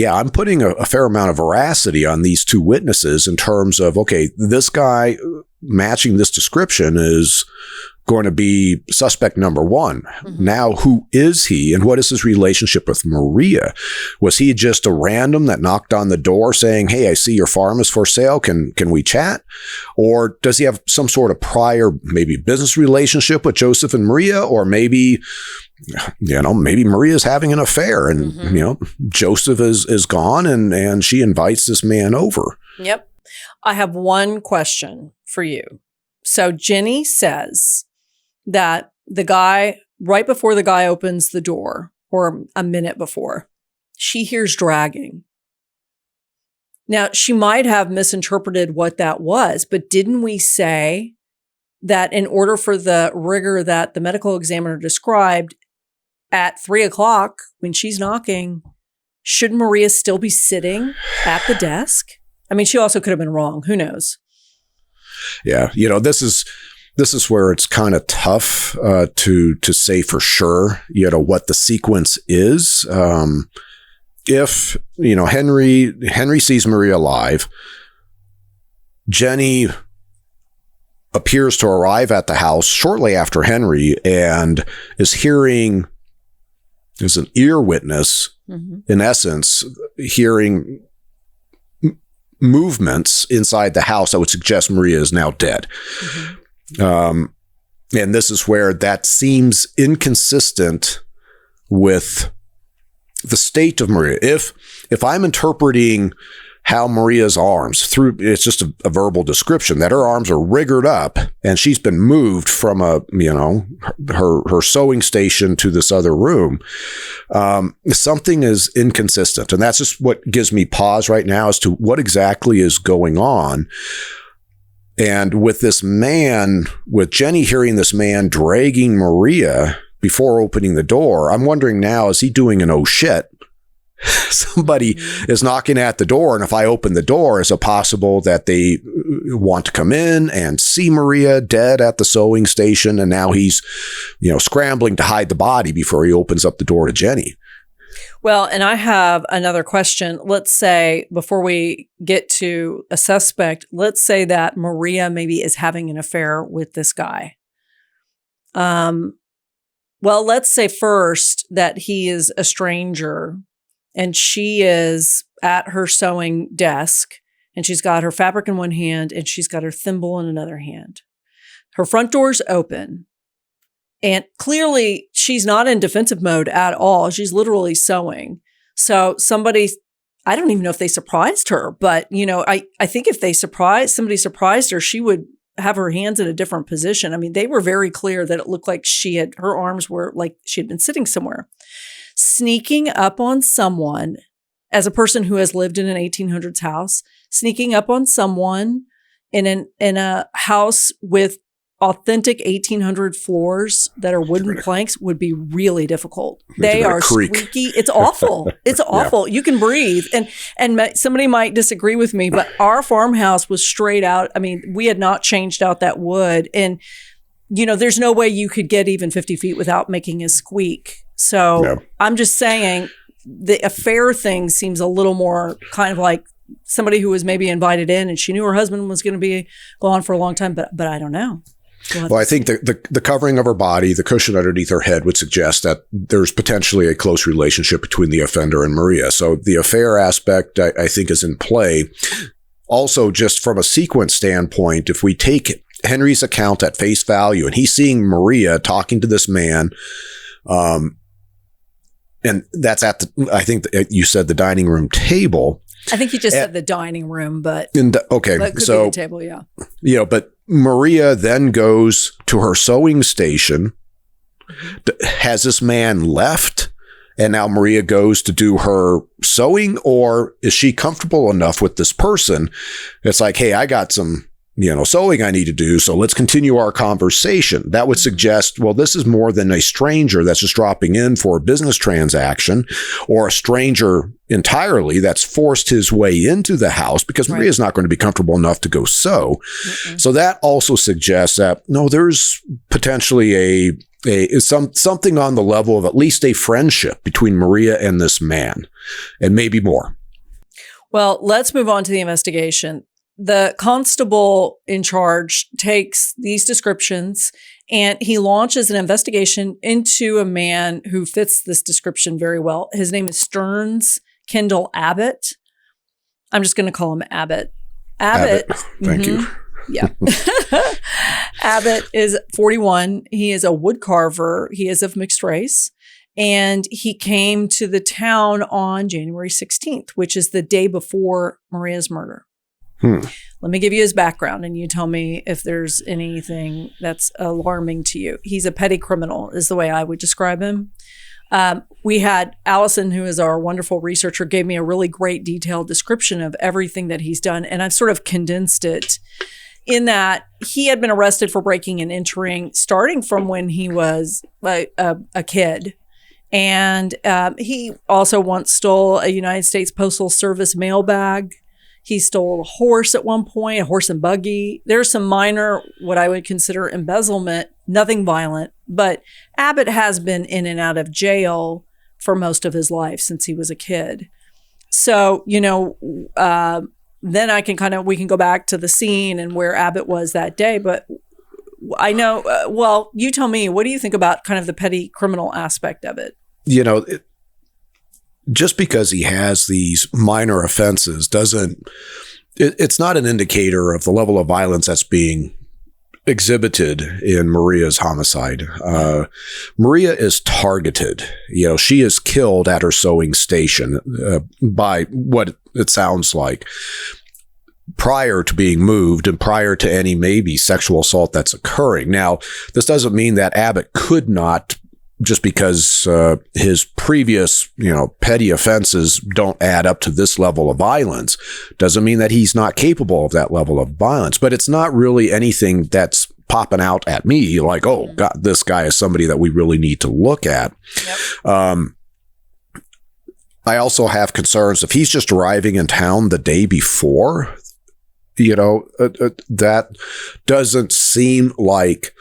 I'm putting a fair amount of veracity on these 2 witnesses in terms of, okay, this guy matching this description is going to be suspect number 1. Now, who is he and what is his relationship with Maria? Was he just a random that knocked on the door saying, hey, I see your farm is for sale. Can we chat? Or does he have some sort of prior, maybe business relationship with Joseph and Maria? Or maybe, maybe Maria's having an affair and, Joseph is gone and she invites this man over. Yep. I have one question for you. So Jenny says that the guy, right before the guy opens the door, or a minute before, she hears dragging. Now, she might have misinterpreted what that was, but didn't we say that in order for the rigor that the medical examiner described at 3:00, when she's knocking, should Maria still be sitting at the desk? She also could have been wrong. Who knows? Yeah. This is where it's kind of tough to say for sure, what the sequence is. if, Henry sees Maria alive, Jenny appears to arrive at the house shortly after Henry and is an ear witness, in essence, hearing movements inside the house that would suggest Maria is now dead. And this is where that seems inconsistent with the state of Maria. If I'm interpreting how Maria's arms, it's just a verbal description, that her arms are rigged up and she's been moved from her sewing station to this other room, something is inconsistent. And that's just what gives me pause right now as to what exactly is going on. And with Jenny hearing this man dragging Maria before opening the door, I'm wondering now, is he doing an oh shit? Somebody is knocking at the door, and if I open the door, is it possible that they want to come in and see Maria dead at the sewing station, and now he's, scrambling to hide the body before he opens up the door to Jenny? Well, and I have another question. Let's say, before we get to a suspect, let's say that Maria maybe is having an affair with this guy. Well, let's say first that he is a stranger and she is at her sewing desk and she's got her fabric in one hand and she's got her thimble in another hand. Her front door's open. And clearly, she's not in defensive mode at all. She's literally sewing. So I don't even know if they surprised her, but, I think if somebody surprised her, she would have her hands in a different position. I mean, they were very clear that it looked like her arms were like she had been sitting somewhere. Sneaking up on someone, as a person who has lived in an 1800s house, sneaking up on someone in a house with authentic 1800 floors that are wooden planks would be really difficult. They are squeaky. It's awful. It's awful. Yeah. You can breathe. And somebody might disagree with me, but our farmhouse was straight out. I mean, we had not changed out that wood. And, there's no way you could get even 50 feet without making a squeak. So I'm just saying the affair thing seems a little more kind of like somebody who was maybe invited in and she knew her husband was going to be gone for a long time, but I don't know. Well, I think the covering of her body, the cushion underneath her head would suggest that there's potentially a close relationship between the offender and Maria. So the affair aspect, I think, is in play. Also, just from a sequence standpoint, if we take Henry's account at face value and he's seeing Maria talking to this man, and that's I think you said the dining room table. I think you just said the dining room, but okay, but it could be the table, yeah. But Maria then goes to her sewing station. Has this man left? And now Maria goes to do her sewing, or is she comfortable enough with this person? It's like, hey, I got some, sewing I need to do. So let's continue our conversation. That would suggest, well, this is more than a stranger that's just dropping in for a business transaction, or a stranger entirely that's forced his way into the house because Maria's not going to be comfortable enough to go sew. So that also suggests that, no, there's potentially something on the level of at least a friendship between Maria and this man, and maybe more. Well, let's move on to the investigation. The constable in charge takes these descriptions and he launches an investigation into a man who fits this description very well. His name is Stearns Kendall Abbott. I'm just going to call him Abbott. Abbott. Thank you. Yeah. Abbott is 41. He is a wood carver. He is of mixed race. And he came to the town on January 16th, which is the day before Maria's murder. Let me give you his background and you tell me if there's anything that's alarming to you. He's a petty criminal is the way I would describe him. We had Allison, who is our wonderful researcher, gave me a really great detailed description of everything that he's done. And I've sort of condensed it in that he had been arrested for breaking and entering starting from when he was a kid. And he also once stole a United States Postal Service mail bag. He stole a horse at one point, a horse and buggy. There's some minor, what I would consider embezzlement, nothing violent. But Abbott has been in and out of jail for most of his life since he was a kid. So, then we can go back to the scene and where Abbott was that day. But I know, you tell me, what do you think about kind of the petty criminal aspect of it? Just because he has these minor offenses it's not an indicator of the level of violence that's being exhibited in Maria's homicide. Maria is targeted. She is killed at her sewing station by what it sounds like prior to being moved and prior to any maybe sexual assault that's occurring. Now, this doesn't mean that Abbott could not, just because his previous, petty offenses don't add up to this level of violence, doesn't mean that he's not capable of that level of violence. But it's not really anything that's popping out at me like, oh, God, this guy is somebody that we really need to look at. Yep. I also have concerns if he's just arriving in town the day before, that doesn't seem like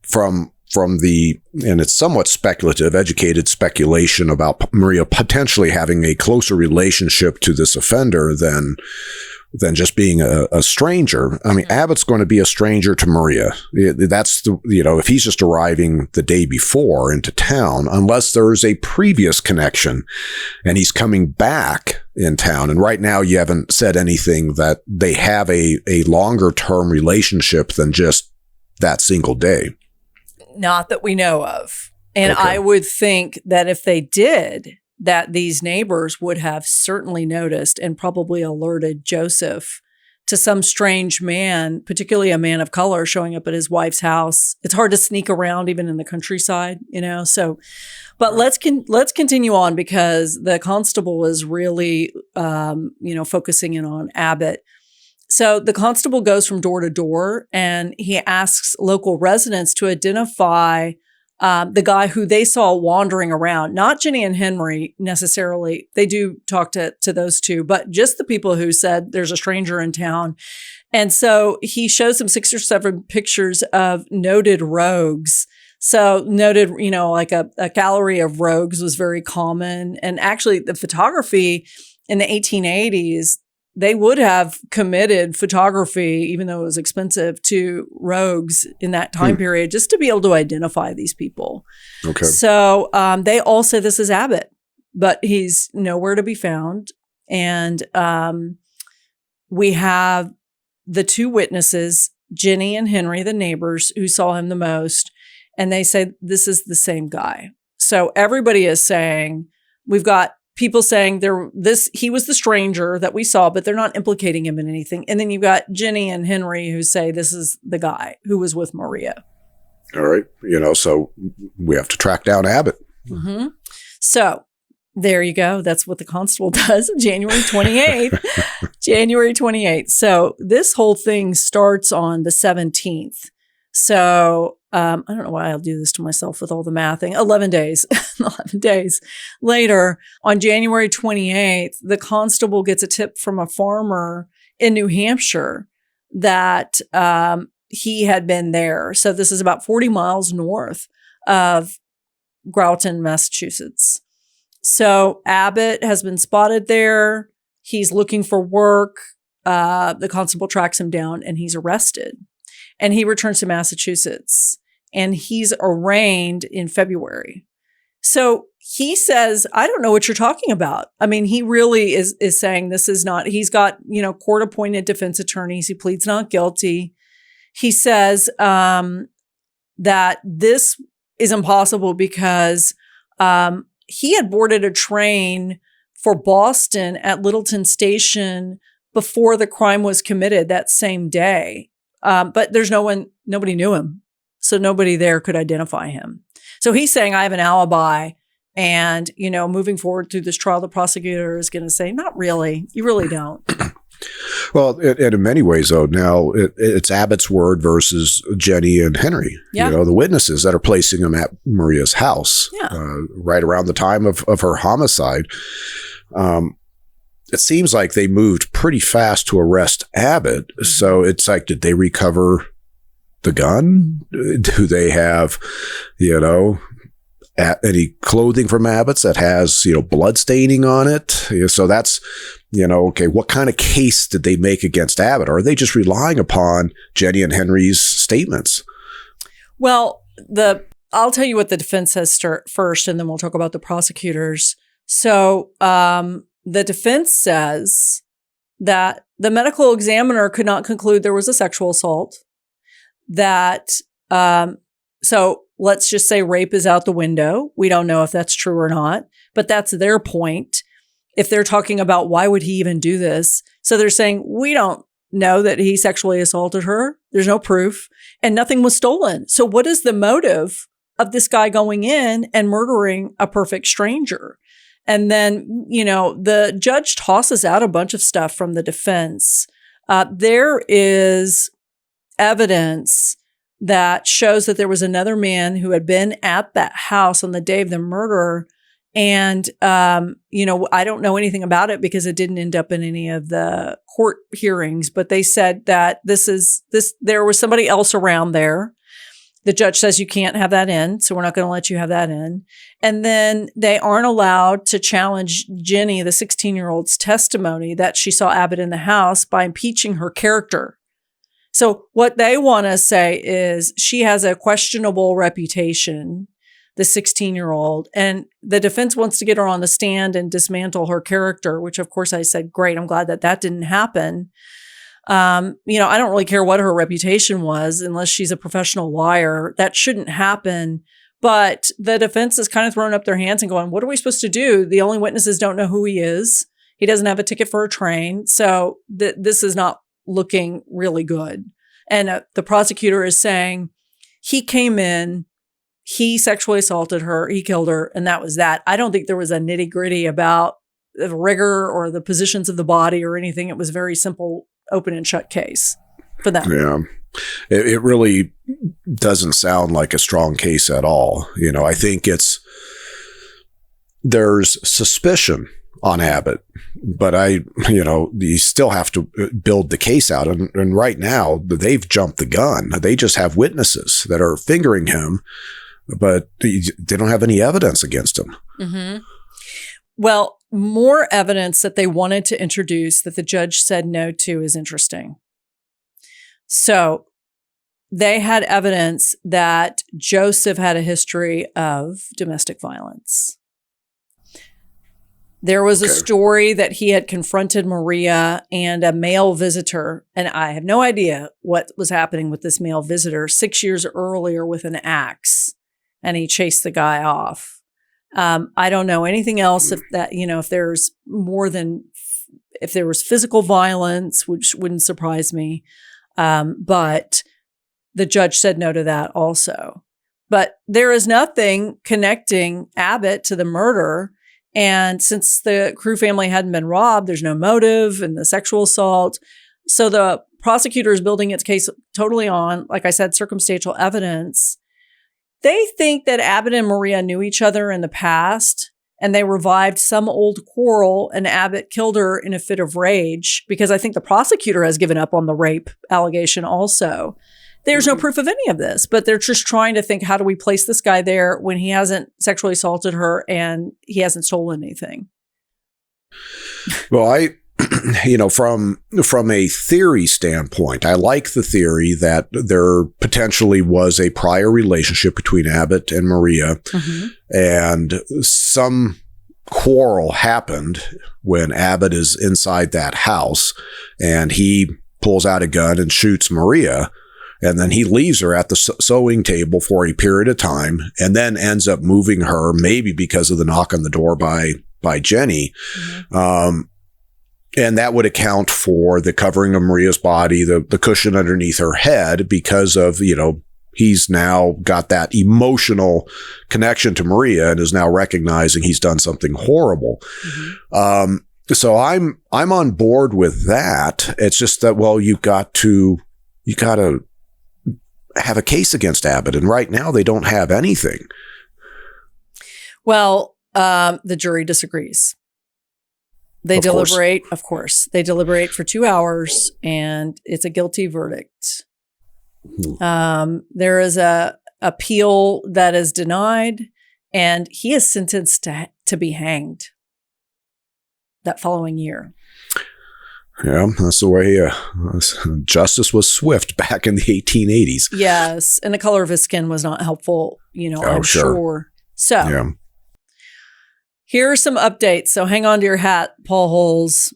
from and it's somewhat speculative, educated speculation about Maria potentially having a closer relationship to this offender than just being a stranger. I mean, Abbott's going to be a stranger to Maria. That's if he's just arriving the day before into town, unless there's a previous connection and he's coming back in town. And right now you haven't said anything that they have a longer term relationship than just that single day. Not that we know of. And Okay. I would think that if they did, that these neighbors would have certainly noticed and probably alerted Joseph to some strange man, particularly a man of color, showing up at his wife's house. It's hard to sneak around even in the countryside, so, but let's continue on, because the constable is really, focusing in on Abbott. So the constable goes from door to door and he asks local residents to identify the guy who they saw wandering around, not Jenny and Henry necessarily. They do talk to those two, but just the people who said there's a stranger in town. And so he shows them 6 or 7 pictures of noted rogues. So noted, like a gallery of rogues was very common. And actually the photography in the 1880s, they would have committed photography, even though it was expensive, to rogues in that time period, just to be able to identify these people. Okay. So they all say this is Abbott, but he's nowhere to be found. And we have the 2 witnesses, Jenny and Henry, the neighbors, who saw him the most, and they say this is the same guy. So everybody is saying, we've got people saying he was the stranger that we saw, but they're not implicating him in anything. And then you've got Jenny and Henry who say this is the guy who was with Maria. All right. So we have to track down Abbott. Mm-hmm. So there you go. That's what the constable does. January 28th. So this whole thing starts on the 17th. So I don't know why I'll do this to myself with all the mathing. 11 days. 11 days later, on January 28th, the constable gets a tip from a farmer in New Hampshire that he had been there. So this is about 40 miles north of Groton, Massachusetts. So Abbott has been spotted there. He's looking for work. The constable tracks him down and he's arrested. And he returns to Massachusetts and he's arraigned in February. So he says, I don't know what you're talking about. I mean, he really is saying this is not, he's got, court appointed defense attorneys. He pleads not guilty. He says that this is impossible because he had boarded a train for Boston at Littleton Station before the crime was committed that same day. But there's nobody knew him. So nobody there could identify him. So he's saying, I have an alibi. And, moving forward through this trial, the prosecutor is going to say, not really. You really don't. Well, and in many ways, though, now it's Abbott's word versus Jenny and Henry, Yeah. The witnesses that are placing him at Maria's house right around the time of her homicide. It seems like they moved pretty fast to arrest Abbott. So it's like, did they recover the gun? Do they have, any clothing from Abbott's that has, blood staining on it. So that's, okay, what kind of case did they make against Abbott? Or are they just relying upon Jenny and Henry's statements? Well, I'll tell you what the defense says first, and then we'll talk about the prosecutors. So the defense says that the medical examiner could not conclude there was a sexual assault. That so let's just say rape is out the window. We don't know if that's true or not, but that's their point. If they're talking about why would he even do this? So they're saying, we don't know that he sexually assaulted her. There's no proof and nothing was stolen. So what is the motive of this guy going in and murdering a perfect stranger? And then, the judge tosses out a bunch of stuff from the defense. There is evidence that shows that there was another man who had been at that house on the day of the murder. And, I don't know anything about it because it didn't end up in any of the court hearings, but they said that there was somebody else around there. The judge says you can't have that in, so we're not going to let you have that in. And then they aren't allowed to challenge Jenny, the 16-year-old's testimony that she saw Abbott in the house by impeaching her character. So what they want to say is she has a questionable reputation, the 16-year-old, and the defense wants to get her on the stand and dismantle her character, which of course I said, great, I'm glad that didn't happen. I don't really care what her reputation was unless she's a professional liar. That shouldn't happen. But the defense is kind of throwing up their hands and going, what are we supposed to do? The only witnesses don't know who he is. He doesn't have a ticket for a train. So this is not looking really good. And the prosecutor is saying he came in, he sexually assaulted her, he killed her, and that was that. I don't think there was a nitty gritty about the rigor or the positions of the body or anything. It was very simple, open and shut case for them. Yeah. It really doesn't sound like a strong case at all. I think there's suspicion on Abbott, but you still have to build the case out. And right now they've jumped the gun. They just have witnesses that are fingering him, but they don't have any evidence against him. Mm-hmm. Well, more evidence that they wanted to introduce that the judge said no to is interesting. So they had evidence that Joseph had a history of domestic violence. There was a story that he had confronted Maria and a male visitor, and I have no idea what was happening with this male visitor 6 years earlier with an axe, and he chased the guy off. I don't know anything else if there's more than, if there was physical violence, which wouldn't surprise me. But the judge said no to that also. But there is nothing connecting Abbott to the murder. And since the Crew family hadn't been robbed, there's no motive in the sexual assault. So the prosecutor is building its case totally on, like I said, circumstantial evidence. They think that Abbott and Maria knew each other in the past, and they revived some old quarrel, and Abbott killed her in a fit of rage, because I think the prosecutor has given up on the rape allegation also. There's no proof of any of this, but they're just trying to think, how do we place this guy there when he hasn't sexually assaulted her and he hasn't stolen anything? Well, from a theory standpoint, I like the theory that there potentially was a prior relationship between Abbott and Maria, and some quarrel happened when Abbott is inside that house, and he pulls out a gun and shoots Maria. And then he leaves her at the sewing table for a period of time, and then ends up moving her, maybe because of the knock on the door by Jenny. And that would account for the covering of Maria's body, the cushion underneath her head, because of, he's now got that emotional connection to Maria and is now recognizing he's done something horrible. So I'm on board with that. It's just that, well, you got to have a case against Abbott, and right now they don't have anything. Well, the jury disagrees. They deliberate, of course. They deliberate for 2 hours, and it's a guilty verdict. There is a appeal that is denied, And he is sentenced to be hanged that following year. Yeah, that's the way justice was swift back in the 1880s. Yes. And the color of his skin was not helpful, I'm sure. So here are some updates. So hang on to your hat, Paul Holes.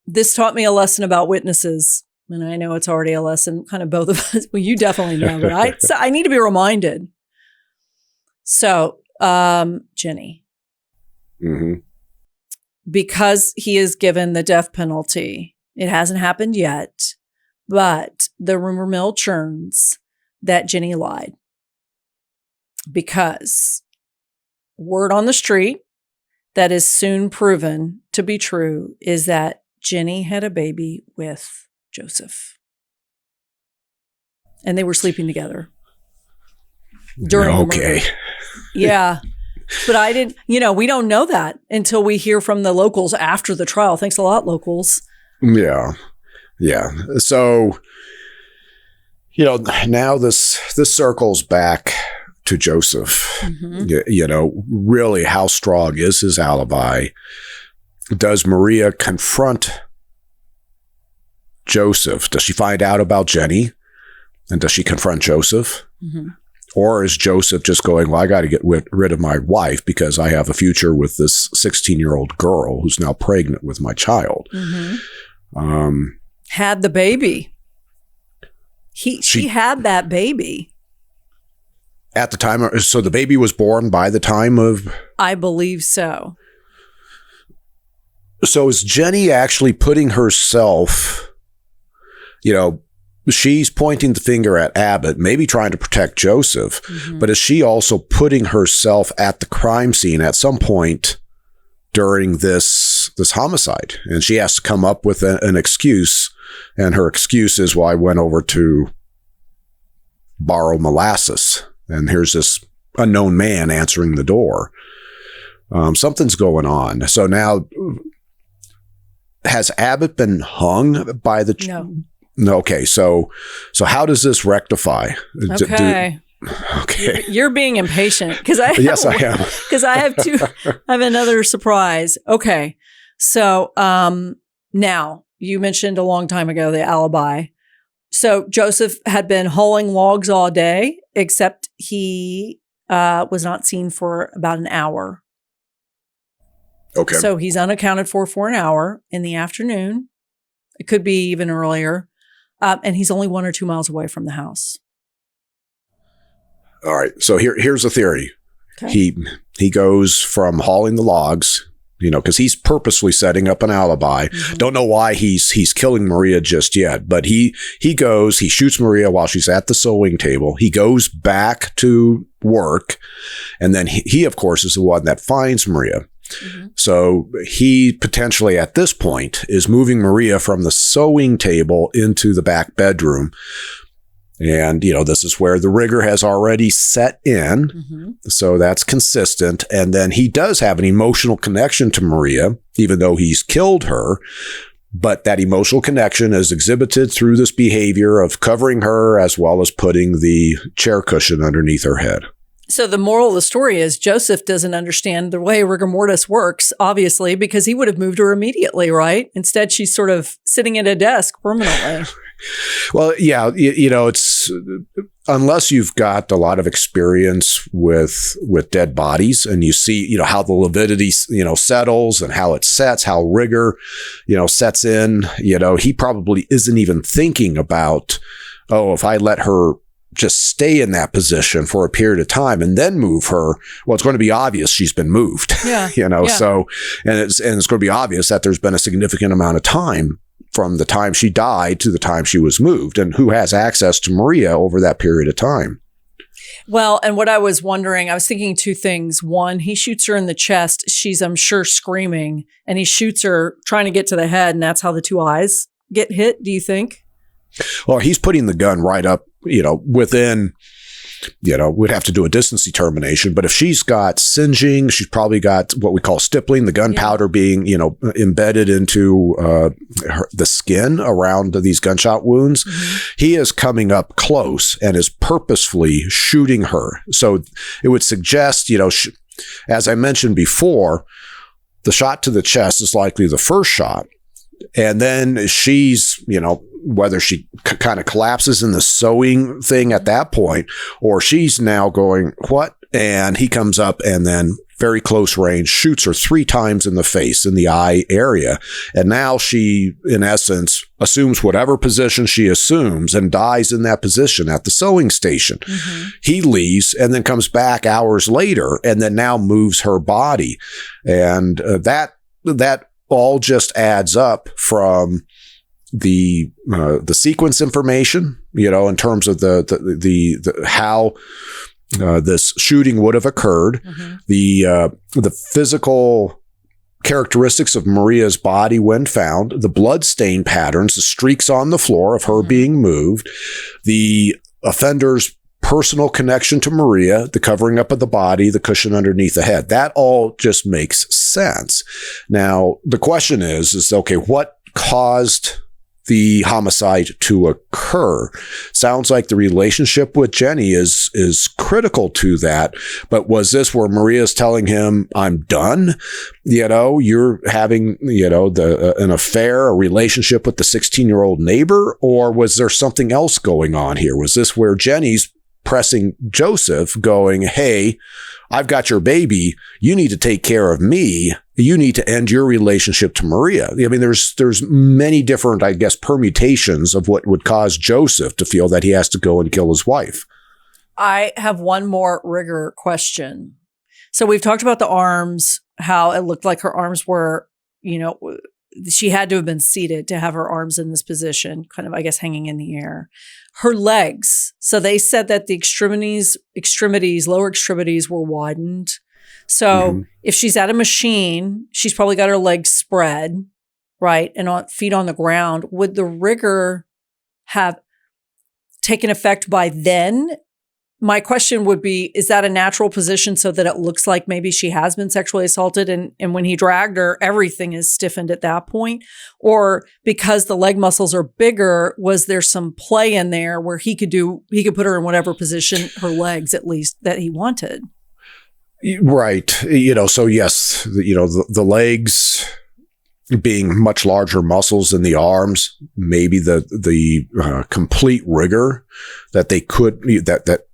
This taught me a lesson about witnesses. And I know it's already a lesson, kind of both of us. Well, you definitely know, but I need to be reminded. So, Jenny. Mm-hmm. Because he is given the death penalty, it hasn't happened yet, but the rumor mill churns that Jenny lied. Because word on the street that is soon proven to be true is that Jenny had a baby with Joseph. And they were sleeping together during the murder. Yeah. But I didn't, we don't know that until we hear from the locals after the trial. Thanks a lot, locals. Yeah. Yeah. So, now this circles back to Joseph. Mm-hmm. Really, how strong is his alibi? Does Maria confront Joseph? Does she find out about Jenny? And does she confront Joseph? Mm-hmm. Or is Joseph just going, well, I got to get rid of my wife because I have a future with this 16-year-old girl who's now pregnant with my child. Mm-hmm. Had the baby. She had that baby. At the time, so the baby was born by the time of... I believe so. So is Jenny actually putting herself, she's pointing the finger at Abbott, maybe trying to protect Joseph, mm-hmm. but is she also putting herself at the crime scene at some point during this homicide? And she has to come up with an excuse, and her excuse is, well, I went over to borrow molasses, and here's this unknown man answering the door. Something's going on. So now, has Abbott been hung by the... No. Okay, so how does this rectify? Okay. Okay. You're being impatient because yes, I am. Because I have another surprise. Okay, so now you mentioned a long time ago the alibi. So Joseph had been hauling logs all day, except he was not seen for about an hour. Okay. So he's unaccounted for an hour in the afternoon. It could be even earlier. And he's only 1 or 2 miles away from the house. All right. So here's a theory. Okay. He goes from hauling the logs, because he's purposely setting up an alibi. Mm-hmm. Don't know why he's killing Maria just yet, but he shoots Maria while she's at the sewing table. He goes back to work, and then he of course is the one that finds Maria. Mm-hmm. So he potentially at this point is moving Maria from the sewing table into the back bedroom. And, this is where the rigor has already set in. Mm-hmm. So that's consistent. And then he does have an emotional connection to Maria, even though he's killed her. But that emotional connection is exhibited through this behavior of covering her as well as putting the chair cushion underneath her head. So the moral of the story is Joseph doesn't understand the way rigor mortis works, obviously, because he would have moved her immediately, right? Instead, she's sort of sitting at a desk permanently. Well, yeah, it's unless you've got a lot of experience with dead bodies and you see, how the lividity, settles and how it sets, how rigor, sets in, he probably isn't even thinking about, if I let her just stay in that position for a period of time and then move her, well, it's going to be obvious she's been moved. Yeah. So, and it's going to be obvious that there's been a significant amount of time from the time she died to the time she was moved, and who has access to Maria over that period of time. Well, and what I was wondering, I was thinking two things. One, he shoots her in the chest. She's, I'm sure, screaming, and he shoots her trying to get to the head, and that's how the two eyes get hit, do you think? Well, he's putting the gun right up, within we'd have to do a distance determination. But if she's got singeing, she's probably got what we call stippling, the gunpowder being, embedded into the skin around these gunshot wounds. He is coming up close and is purposefully shooting her. So it would suggest, as I mentioned before, the shot to the chest is likely the first shot. And then she's, whether she kind of collapses in the sewing thing at that point, or she's now going, what? And he comes up and then very close range shoots her 3 times in the face, in the eye area. And now she, in essence, assumes whatever position she assumes and dies in that position at the sewing station. He leaves and then comes back hours later and then now moves her body. And that all just adds up from the sequence information, in terms of the how this shooting would have occurred, the physical characteristics of Maria's body when found, the blood stain patterns, the streaks on the floor of her being moved, the offender's personal connection to Maria, the covering up of the body, the cushion underneath the head. That all just makes sense. Now, the question is okay, what caused the homicide to occur? Sounds like the relationship with Jenny is critical to that. But was this where Maria's telling him, I'm done? You're having, an affair, a relationship with the 16-year-old neighbor? Or was there something else going on here? Was this where Jenny's pressing Joseph, going, hey, I've got your baby. You need to take care of me. You need to end your relationship to Maria. I mean, there's many different, I guess, permutations of what would cause Joseph to feel that he has to go and kill his wife. I have one more rigor question. So we've talked about the arms, how it looked like her arms were, she had to have been seated to have her arms in this position, kind of, I guess, hanging in the air. Her legs. So they said that the lower extremities were widened. So if she's at a machine, she's probably got her legs spread, right? And feet on the ground. Would the rigor have taken effect by then? My question would be, is that a natural position so that it looks like maybe she has been sexually assaulted and when he dragged her, everything is stiffened at that point? Or because the leg muscles are bigger, was there some play in there where he could put her in whatever position, her legs at least, that he wanted? Right. So yes, the legs being much larger muscles than the arms, maybe the complete rigor that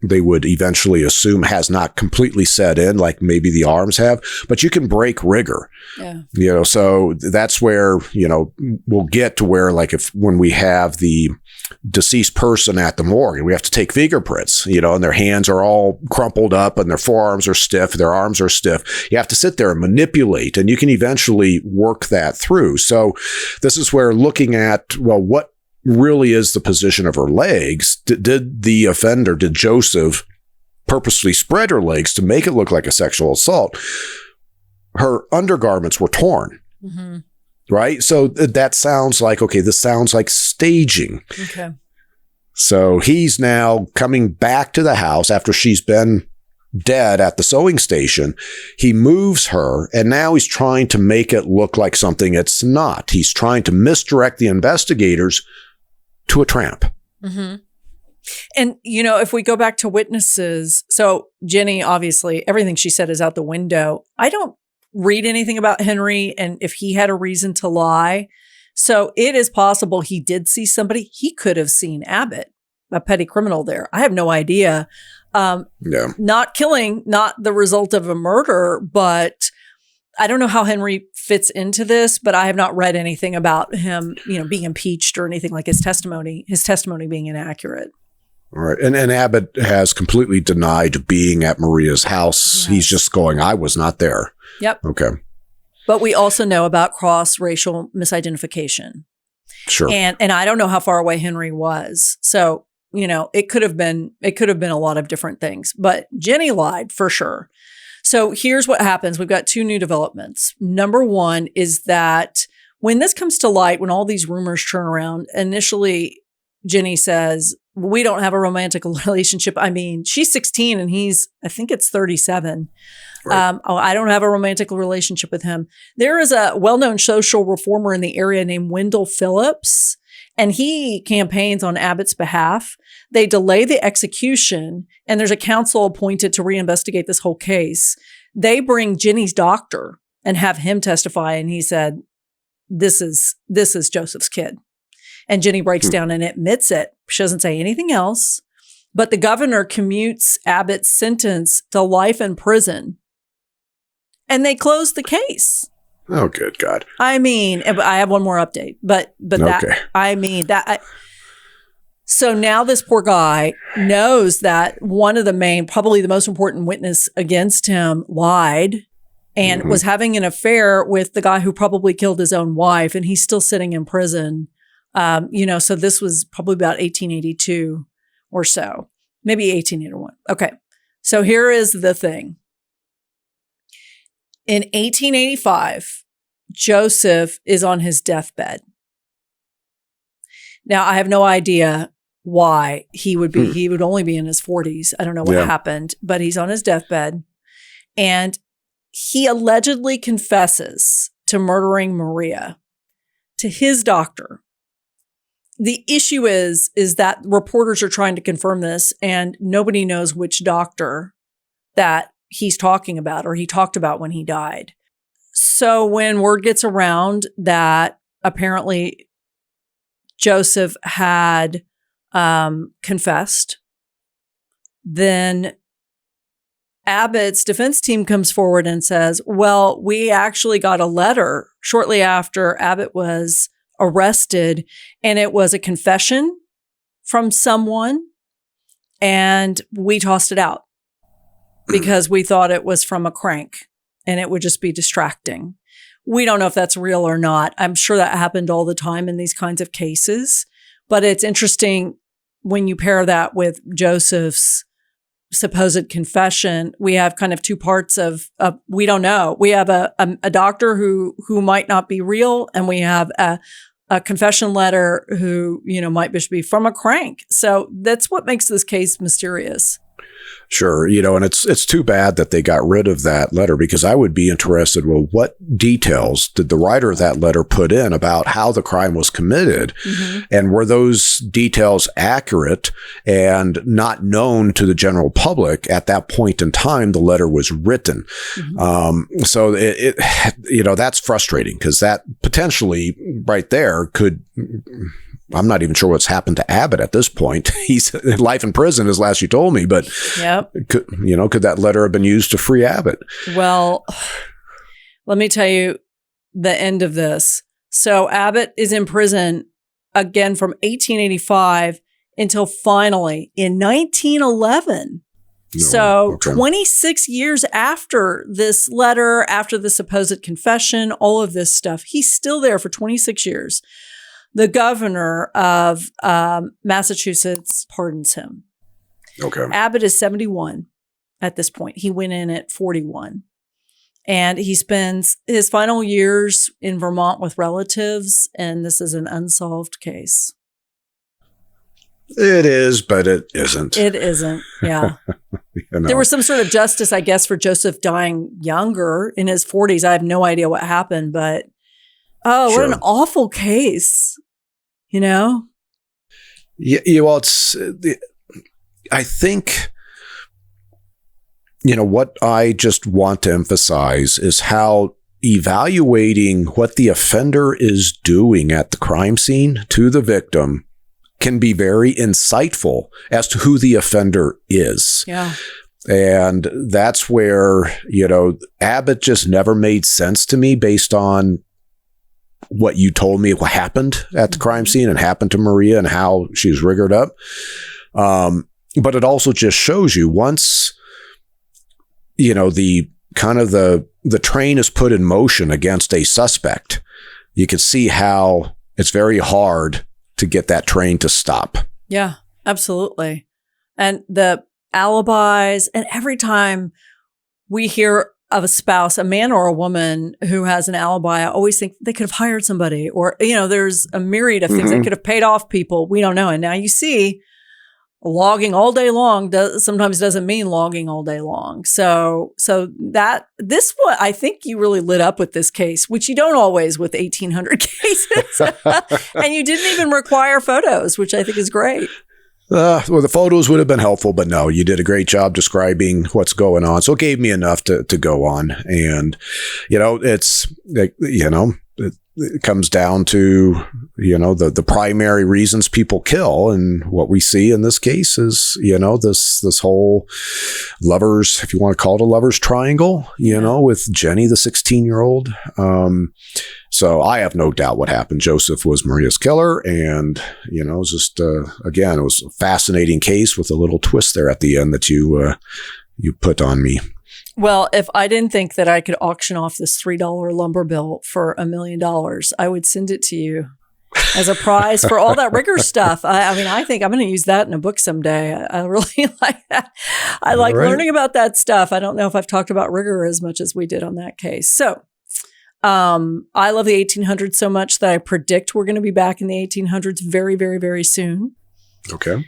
they would eventually assume has not completely set in, like maybe the arms have, but you can break rigor. Yeah. So that's where, we'll get to where, like, when we have the deceased person at the morgue, we have to take fingerprints, and their hands are all crumpled up and their forearms are stiff, their arms are stiff. You have to sit there and manipulate, and you can eventually work that through. So this is where looking at, well, what really is the position of her legs? Did the offender, did Joseph purposely spread her legs to make it look like a sexual assault? Her undergarments were torn. Right? So that sounds like, okay, this sounds like staging. Okay. So he's now coming back to the house after she's been dead at the sewing station. He moves her, and now he's trying to make it look like something it's not. He's trying to misdirect the investigators to a tramp. And, if we go back to witnesses, so Jenny, obviously, everything she said is out the window. I don't read anything about Henry and if he had a reason to lie. So it is possible he did see somebody. He could have seen Abbott, a petty criminal there. I have no idea. Not killing, not the result of a murder, but I don't know how Henry fits into this, but I have not read anything about him, being impeached or anything like his testimony being inaccurate. All right. And Abbott has completely denied being at Maria's house. Yes. He's just going, I was not there. Yep. Okay. But we also know about cross-racial misidentification. Sure. And I don't know how far away Henry was. So, it could have been a lot of different things, but Jenny lied for sure. So here's what happens. We've got 2 new developments. Number 1 is that when this comes to light, when all these rumors turn around, initially Jenny says, we don't have a romantic relationship. I mean, she's 16 and I think it's 37. Right. I don't have a romantic relationship with him. There is a well-known social reformer in the area named Wendell Phillips, and he campaigns on Abbott's behalf. They delay the execution, and there's a council appointed to reinvestigate this whole case. They bring Jenny's doctor and have him testify, and he said, this is Joseph's kid. And Jenny breaks down and admits it. She doesn't say anything else. But the governor commutes Abbott's sentence to life in prison. And they close the case. Oh, good God. I mean, I have one more update, but that, Okay. I mean, so now this poor guy knows that one of the main, probably the most important witness against him lied and was having an affair with the guy who probably killed his own wife, and he's still sitting in prison. So this was probably about 1882 or so, maybe 1881. Okay. So here is the thing. In 1885, Joseph is on his deathbed. Now, I have no idea why he would be. He would only be in his 40s. I don't know what happened, but he's on his deathbed. And he allegedly confesses to murdering Maria to his doctor. The issue is that reporters are trying to confirm this, and nobody knows which doctor that he's talking about or he talked about when he died. So when word gets around that apparently Joseph had confessed, then Abbott's defense team comes forward and says, well, we actually got a letter shortly after Abbott was arrested, and it was a confession from someone, and we tossed it out because we thought it was from a crank and it would just be distracting. We don't know if that's real or not. I'm sure that happened all the time in these kinds of cases, but it's interesting when you pair that with Joseph's supposed confession. We have kind of two parts of we don't know. We have a doctor who might not be real, and we have a confession letter who, might just be from a crank. So that's what makes this case mysterious. Sure. And it's too bad that they got rid of that letter, because I would be interested, well, what details did the writer of that letter put in about how the crime was committed? Mm-hmm. And were those details accurate and not known to the general public at that point in time the letter was written? Mm-hmm. So that's frustrating, because that potentially right there could... I'm not even sure what's happened to Abbott at this point. He's in life in prison, as last you told me, but could that letter have been used to free Abbott? Well, let me tell you the end of this. So Abbott is in prison again from 1885 until finally in 1911. So 26 years after this letter, after the supposed confession, all of this stuff, he's still there for 26 years. The governor of Massachusetts pardons him. Okay. Abbott is 71 at this point. He went in at 41. And he spends his final years in Vermont with relatives, and this is an unsolved case. It is, but it isn't. It isn't, yeah. There was some sort of justice, I guess, for Joseph dying younger in his 40s. I have no idea what happened, but sure. What an awful case, Yeah, well, I think, what I just want to emphasize is how evaluating what the offender is doing at the crime scene to the victim can be very insightful as to who the offender is. Yeah. And that's where, Abbott just never made sense to me based on what you told me what happened at the crime scene and happened to Maria and how she was rigged up. But it also just shows you once, the kind of the train is put in motion against a suspect, you can see how it's very hard to get that train to stop. Yeah, absolutely. And the alibis, and every time we hear of a spouse, a man or a woman who has an alibi, I always think they could have hired somebody, or, there's a myriad of things. They could have paid off people. We don't know. And now you see logging all day long sometimes doesn't mean logging all day long. So this one, I think you really lit up with this case, which you don't always with 1,800 cases. And you didn't even require photos, which I think is great. Well, the photos would have been helpful, but no, you did a great job describing what's going on. So it gave me enough to go on. And, it comes down to, the primary reasons people kill. And what we see in this case is, this whole lovers, if you want to call it a lovers triangle, with Jenny, the 16-year-old. So I have no doubt what happened. Joseph was Maria's killer. And, it was just, again, it was a fascinating case with a little twist there at the end that you put on me. Well, if I didn't think that I could auction off this $3 lumber bill for $1 million, I would send it to you as a prize for all that rigor stuff. I mean, I think I'm going to use that in a book someday. I really like that. I like learning about that stuff. I don't know if I've talked about rigor as much as we did on that case. So I love the 1800s so much that I predict we're going to be back in the 1800s very, very, very soon. Okay.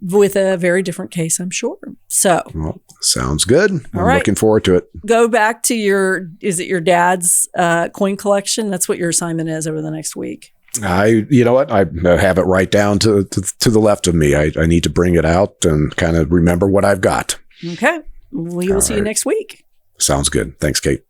With a very different case, I'm sure. So, well, sounds good. I'm right. Looking forward to it. Go back to is it your dad's coin collection? That's what your assignment is over the next week. You know what? I have it right down to the left of me. I need to bring it out and kind of remember what I've got. Okay. We will see you next week. Sounds good. Thanks, Kate.